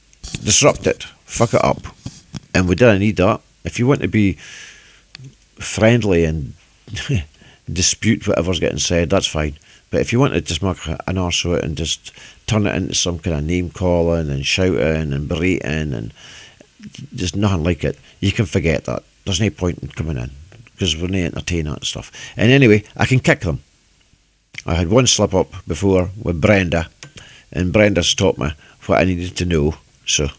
disrupt it, fuck it up. And we didn't need that. If you want to be friendly and dispute whatever's getting said, that's fine. But if you want to just make an arse of it and just turn it into some kind of name calling and shouting and berating and just nothing like it, you can forget that. There's no point in coming in because we're not entertaining that stuff. And anyway, I can kick them. I had one slip up before with Brenda, and Brenda taught me what I needed to know. So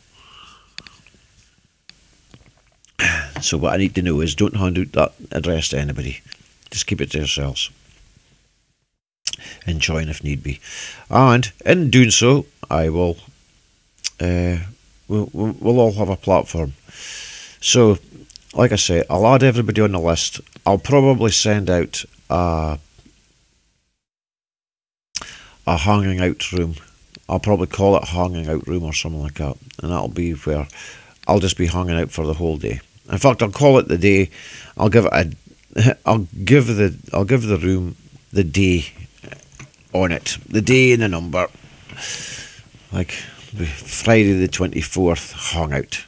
what I need to know is don't hand out that address to anybody. Just keep it to yourselves. And join if need be. And in doing so, I will. We'll all have a platform. So, like I say, I'll add everybody on the list. I'll probably send out a hanging out room. I'll probably call it hanging out room or something like that, and that'll be where I'll just be hanging out for the whole day. In fact, I'll call it the day. I'll give the room the day on it, the day and the number, like Friday the 24th hangout,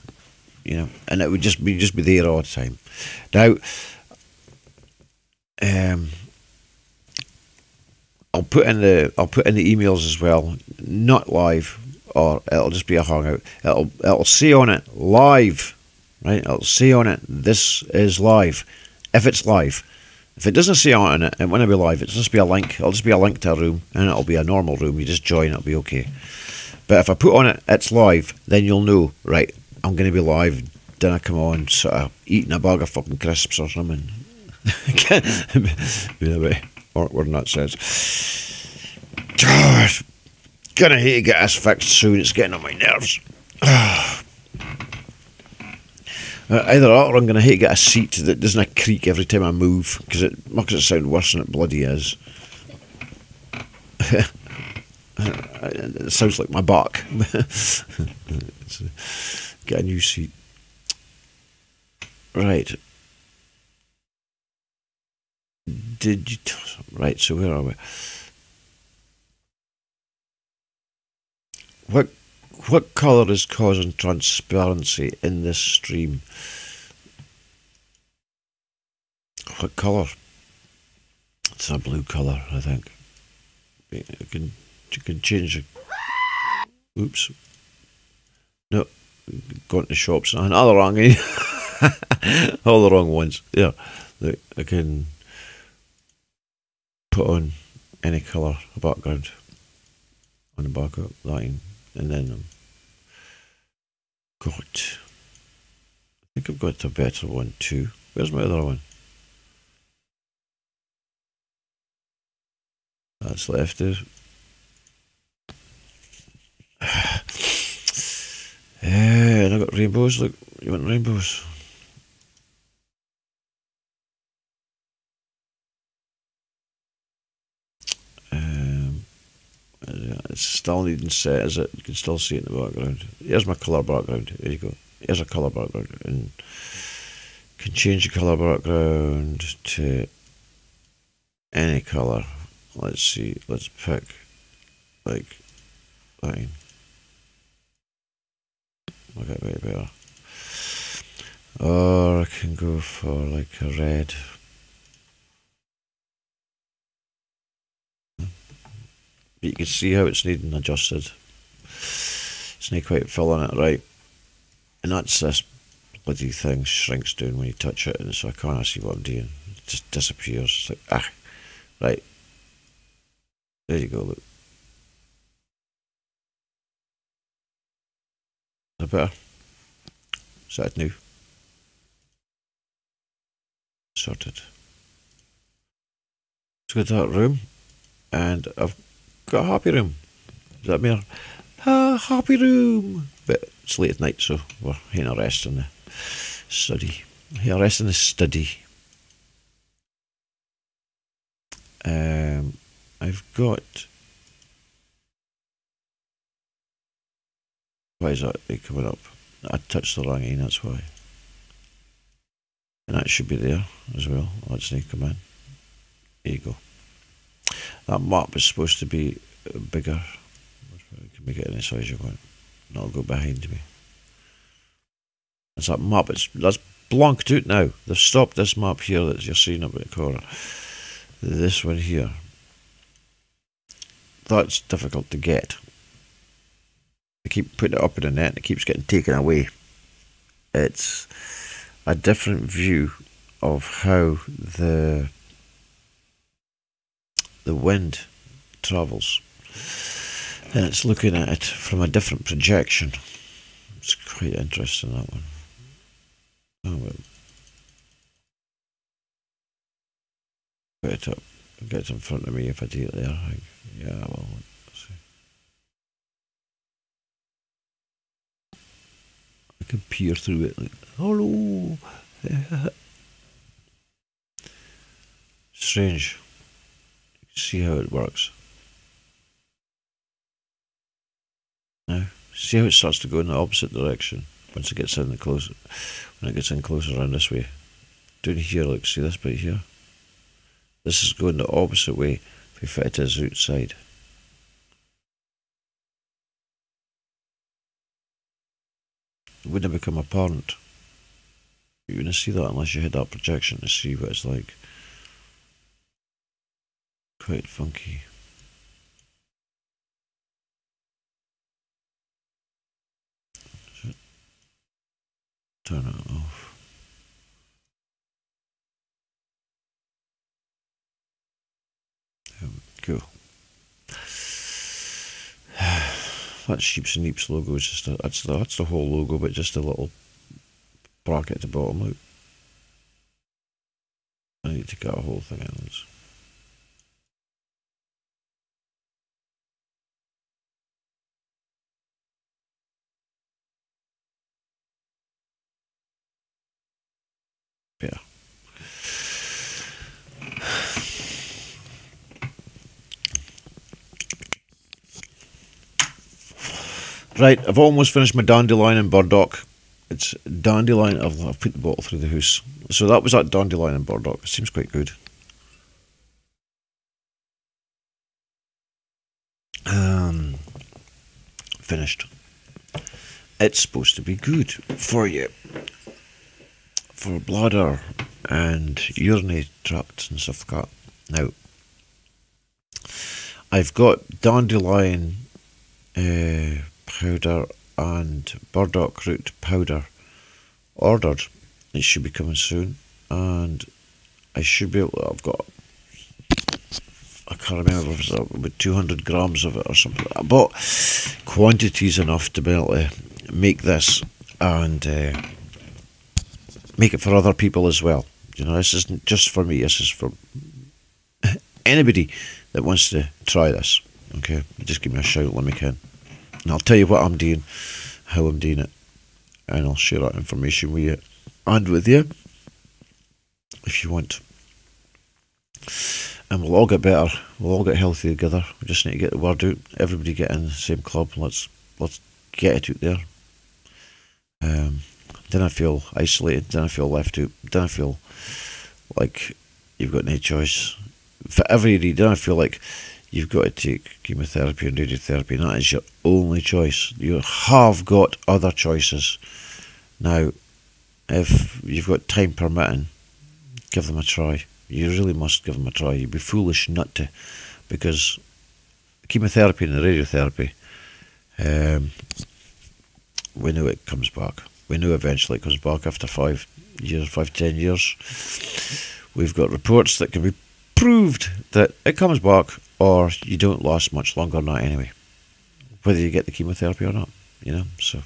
you know, and it would just be there all the time. Now, I'll put in the emails as well, not live, or it'll just be a hangout. It'll say on it live, right? It'll say on it this is live, if it's live. If it doesn't say on it, it won't be live. It'll just be a link. It'll just be a link to a room, and it'll be a normal room. You just join, it'll be okay. But if I put on it, it's live, then you'll know, right, I'm going to be live. Then I come on, sort of eating a bag of fucking crisps or something. Be a bit awkward in that sense. God, gonna hate to get this fixed soon. It's getting on my nerves. Either that or I'm going to hate to get a seat that doesn't creak every time I move, because it makes it sound worse than it bloody is. It sounds like my back. Get a new seat. Right. Right, so where are we? What colour is causing transparency in this stream? What colour? It's a blue colour, I think. You can change it. Oops. No, going to shops and another wrong. All the wrong ones. Yeah, look, I can put on any colour background on the back of line, and then I think I've got a better one too. Where's my other one? That's left there. And I got rainbows. Look, you want rainbows? It's still needing set, is it? You can still see it in the background. Here's my colour background. There you go. Here's a colour background. And can change the colour background to any colour. Let's see. Let's pick like line. Okay, way better. Or I can go for like a red. But you can see how it's needing adjusted. It's not quite filling it right. And that's this bloody thing shrinks down when you touch it, and so I can't see what I'm doing. It just disappears. It's like, right. There you go, look. Is that better? Is that new? Sorted. Let's go to that room, and I've got a happy room. Does that mean happy room? But it's late at night, so we're having a rest in the study. Here, rest in the study. I've got Why is that coming up? I touched the wrong end, that's why. And that should be there as well. Let's come in. There you go. That map is supposed to be bigger. You can make it any size you want. And I'll go behind me. That's that map. That's blanked out now. They've stopped this map here that you're seeing up at the corner. This one here. That's difficult to get. They keep putting it up in the net and it keeps getting taken away. It's a different view of how the wind travels. And it's looking at it from a different projection. It's quite interesting, that one. Oh, well. Put it up. Get it in front of me if I do it there. Yeah, well, let's see. I can peer through it like, hello. Strange. See how it works. Now, see how it starts to go in the opposite direction once it gets in closer. When it gets in closer around this way. Down here, look, see this bit here? This is going the opposite way if we fit it to the outside. It wouldn't become apparent. You wouldn't see that unless you had that projection to see what it's like. Quite funky. Turn it off. There we go. That Sheeps and Neeps logo is just that's the whole logo, but just a little bracket at the bottom. Look. I need to get a whole thing in this. Yeah. Right, I've almost finished my dandelion and burdock. It's dandelion. I've put the bottle through the hoose. So that was that dandelion and burdock. It seems quite good. Finished. It's supposed to be good for you. For bladder and urinary tracts and stuff like that. Now, I've got dandelion powder and burdock root powder ordered. It should be coming soon, and I should be able to, I've got, I can't remember if it was about 200 grams of it or something. I bought quantities enough to be able to make this and make it for other people as well. You know, this isn't just for me, this is for anybody that wants to try this. Okay, just give me a shout when we can. And I'll tell you what I'm doing, how I'm doing it, and I'll share that information with you and with you if you want. And we'll all get better, we'll all get healthy together. We just need to get the word out. Everybody get in the same club. Let's get it out there. Then I feel isolated, then I feel left out, then I feel like you've got no choice. For every read, then I feel like you've got to take chemotherapy and radiotherapy, and that is your only choice. You have got other choices. Now, if you've got time permitting, give them a try. You really must give them a try. You'd be foolish not to, because chemotherapy and the radiotherapy, we know it comes back. We know eventually it comes back after 5 years, 10 years. We've got reports that can be proved that it comes back, or you don't last much longer than that anyway, whether you get the chemotherapy or not, you know. So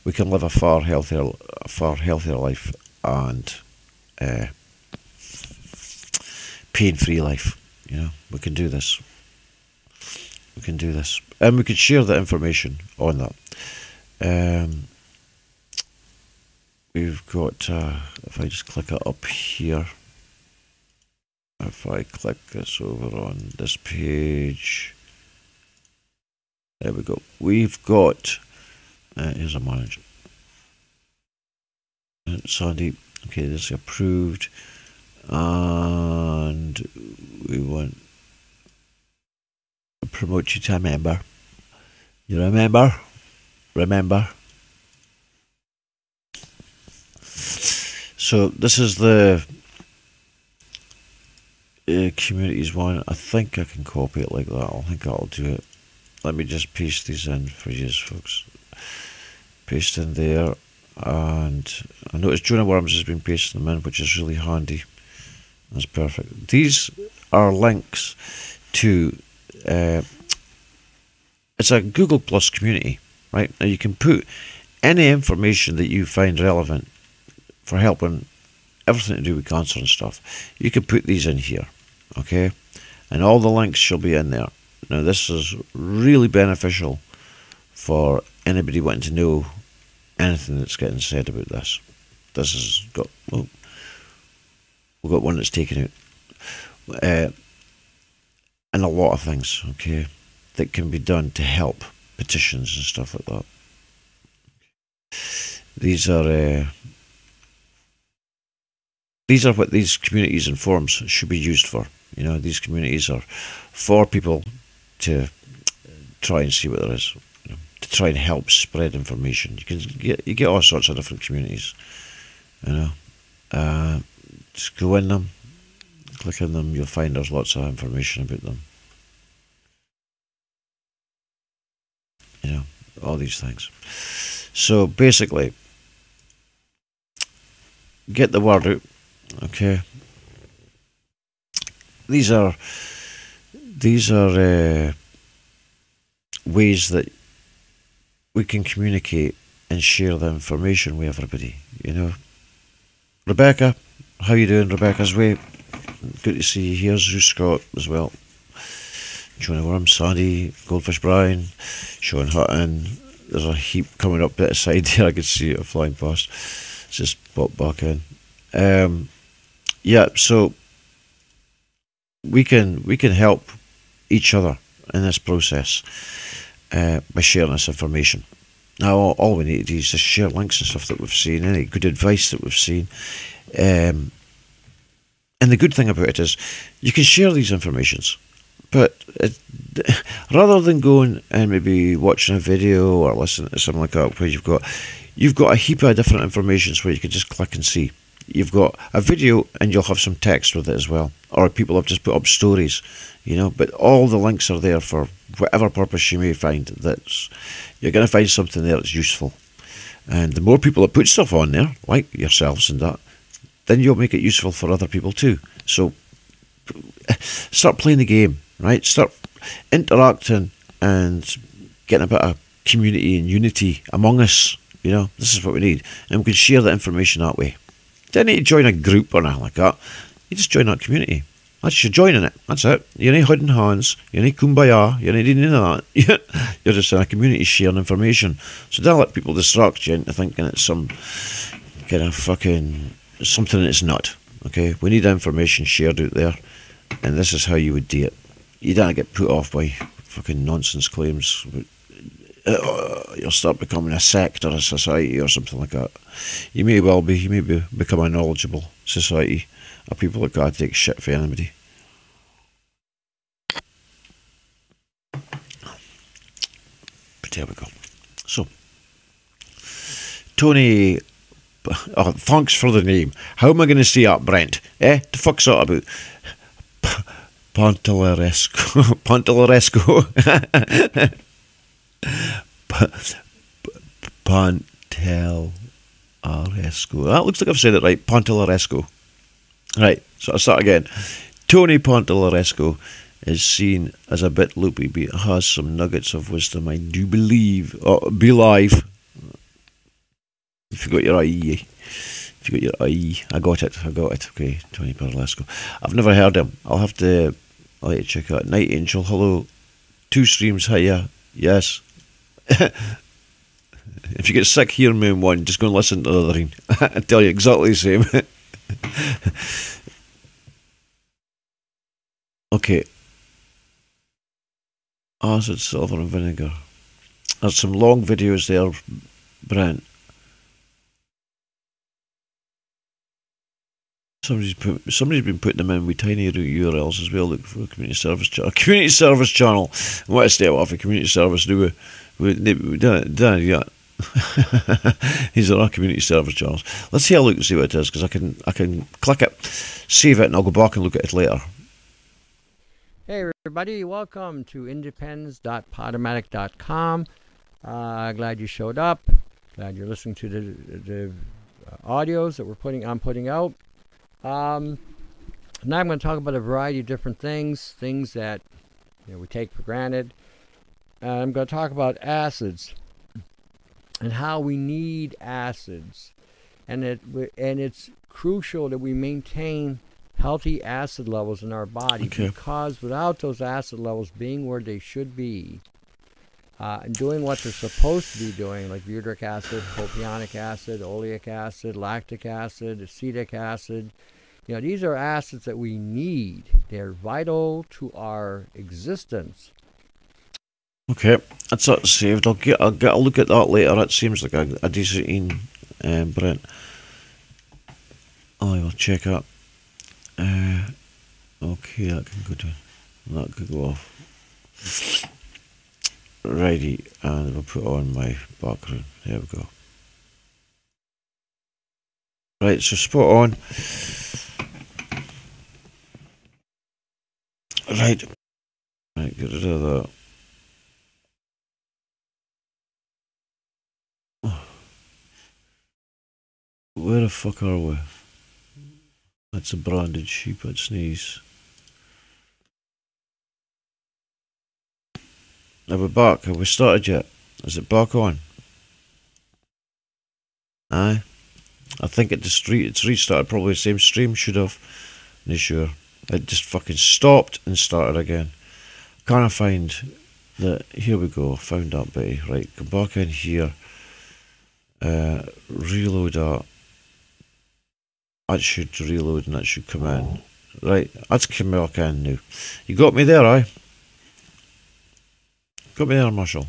we can live a far healthier life and pain-free life. You know, we can do this. We can do this, and we could share the information on that. We've got, if I just click it up here, if I click this over on this page, there we go. We've got Here's a manager. Sandy, okay, this is approved, and we want to promote you to a member. You remember? Remember? So this is the communities one. I think I can copy it like that. I think that'll do it. Let me just paste these in for you folks. Paste in there, and I noticed Jonah Worms has been pasting them in, which is really handy. That's perfect. These are links to it's a Google Plus community, right? Now you can put any information that you find relevant for helping everything to do with cancer and stuff. You can put these in here, okay? And all the links shall be in there. Now this is really beneficial for anybody wanting to know anything that's getting said about this. This has got, oh, we've got one that's taken out. And a lot of things, okay, that can be done to help petitions and stuff like that. These are what these communities and forums should be used for. You know, these communities are for people to try and see what there is, you know, to try and help spread information. You get all sorts of different communities, you know. Just go in them, click in them, you'll find there's lots of information about them. You know, all these things. So basically, get the word out, okay? These are ways that we can communicate and share the information with everybody, you know. Rebecca, how you doing? Rebecca's way. Good to see you here. Zeus Scott as well. Jonah Worm, Sandy, Goldfish Brian, Sean Hutton. There's a heap coming up at the side there. I can see it flying past. It's just popped back in. Yeah, so we can help each other in this process by sharing this information. Now, all we need to do is just share links and stuff that we've seen, any good advice that we've seen. And the good thing about it is you can share these informations, but rather than going and maybe watching a video or listening to something like that, where you've got a heap of different information where you can just click and see. You've got a video and you'll have some text with it as well, or people have just put up stories, you know, but all the links are there for whatever purpose you may find. That's, you're going to find something there that's useful, and the more people that put stuff on there, like yourselves and that, then you'll make it useful for other people too. So start playing the game, right? Start interacting and getting a bit of community and unity among us. You know, this is what we need, and we can share that information that way. You don't need to join a group or anything like that. You just join that community. That's you're joining it. That's it. You ain't holding hands. You ain't kumbaya. You ain't doing any of that. You're just in a community sharing information. So don't let people distract you into thinking it's some kind of fucking something it's not. Okay, we need information shared out there, and this is how you would do it. You don't get put off by fucking nonsense claims. You'll start becoming a sect or a society or something like that. You may well be. You may become a knowledgeable society of people that can't take shit for anybody. But there we go. So, Tony, oh, thanks for the name. How am I going to say that, Brent? The fuck's that about? Pantelleresco. Pantelleresco. Pantelleresco. That looks like I've said it right. Pantelleresco. Right, so I'll start again. Tony Pantelleresco is seen as a bit loopy, but has some nuggets of wisdom, I do believe. Oh, be live. If you got your IE. If you got your IE. I got it. Okay, Tony Pantelleresco. I've never heard him. I'll have to check out. Night Angel, hello. 2 streams, hiya. Yes. If you get sick hearing me in one, just go and listen to the other one. I tell you exactly the same. Okay. Acid, silver and vinegar. There's some long videos there, Brent. Somebody's been putting them in with tiny URLs as well. Look for a community service channel. A community service channel. What a step off a community service. We done it yet. These are our community service channels. Let's see a look and see what it is, because I can click it, save it, and I'll go back and look at it later. Hey everybody, welcome to independence.podomatic.com. Glad you showed up. Glad you're listening to the audios that I'm putting out. Now I'm going to talk about a variety of different things that we take for granted. I'm going to talk about acids and how we need acids, and it's crucial that we maintain healthy acid levels in our body, because without those acid levels being where they should be, and doing what they're supposed to be doing, like butyric acid, propionic acid, oleic acid, lactic acid, acetic acid, these are acids that we need. They're vital to our existence. Okay, that's that saved. I'll get a look at that later. It seems like a decent Brent. I will check up. Okay, that can go to, that could go off. Righty, and I'll put on my background. There we go. Right, so spot on. Right, get rid of that. Where the fuck are we? That's a branded sheep at Sneeze. Are we back? Have we started yet? Is it back on? Aye. I think it's restarted. Probably the same stream, should have. Not sure. It just fucking stopped and started again. Can't I find that? Here we go. Found that bitty. Right, come back in here. Reload that. That should reload and that should come in. Right, that's come back in now. You got me there, aye? Got me there, Marshall?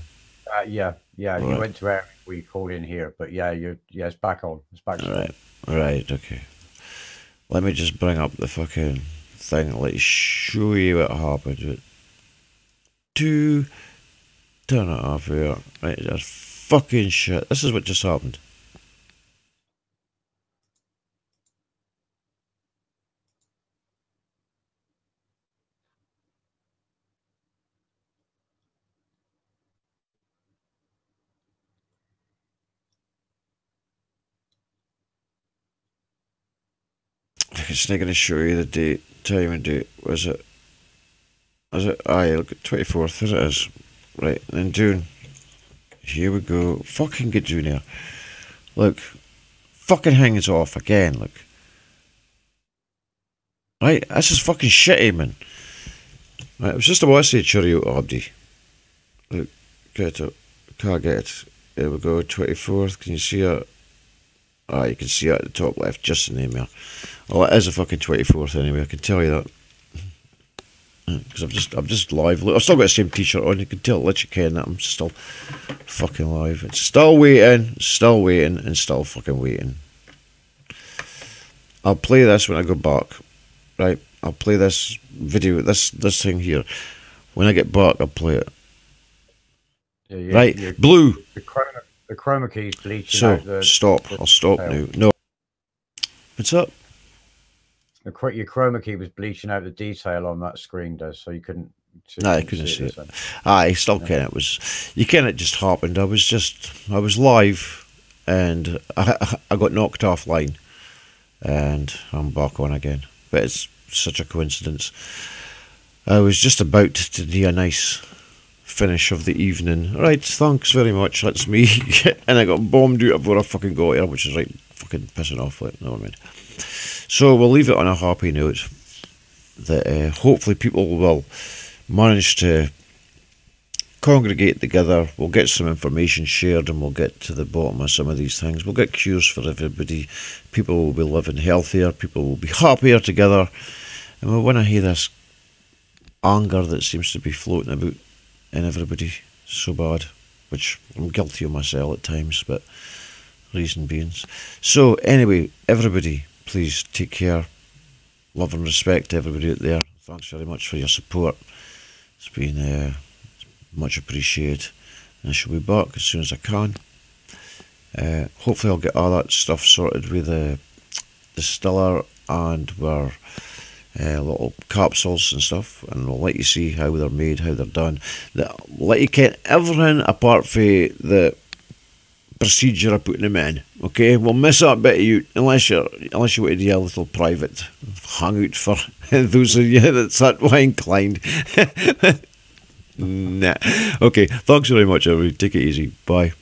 Yeah. Right. You went to where we called in here, but it's back on. It's back on. Right, okay. Let me just bring up the fucking thing. Let's show you what happened. Turn it off here. Right, that's fucking shit. This is what just happened. It's not going to show you the date, time and date. Was it? Aye, look at 24th. There it is. Right, and then June. Here we go. Fucking get June here. Look. Fucking hangs off again, look. Right, this is fucking shitty, man. Right, I was just about to say cheerio to Abdi. Look, get it. Can't get it. There we go, 24th. Can you see it? Ah, you can see it at the top left, just the name there. Well, it is a fucking 24th anyway, I can tell you that. Because I'm just live. Look, I've still got the same t-shirt on. You can tell, let you ken that I'm still fucking live. It's still waiting, and still fucking waiting. I'll play this when I go back. Right? I'll play this video, this thing here. When I get back, I'll play it. Yeah, right? Blue. The chroma key's bleaching So, out the... stop. I'll stop now. No. What's up? Your chroma key was bleaching out the detail on that screen, so you couldn't... No, I couldn't see it. I still can. It was... You can, it just happened. I was live, and I got knocked offline, and I'm back on again. But it's such a coincidence. I was just about to do a nice finish of the evening. Right, thanks very much, that's me. And I got bombed out before I fucking got here, which is right fucking pissing off, like, never mind. So we'll leave it on a happy note that hopefully people will manage to congregate together. We'll get some information shared and we'll get to the bottom of some of these things. We'll get cures for everybody. People will be living healthier. People will be happier together. And we want to hear this anger that seems to be floating about in everybody so bad. which I'm guilty of myself at times, but reason being. So anyway, everybody, please take care. Love and respect to everybody out there. Thanks very much for your support. It's been much appreciated. And I shall be back as soon as I can. Hopefully I'll get all that stuff sorted with the distiller and our little capsules and stuff, and we'll let you see how they're made, how they're done. Let you get everything apart from the procedure of putting them in. Okay, we'll miss that bit of you unless you want to do a little private hangout for those of you that's that way inclined. Nah. Okay, thanks very much, everybody. Take it easy. Bye.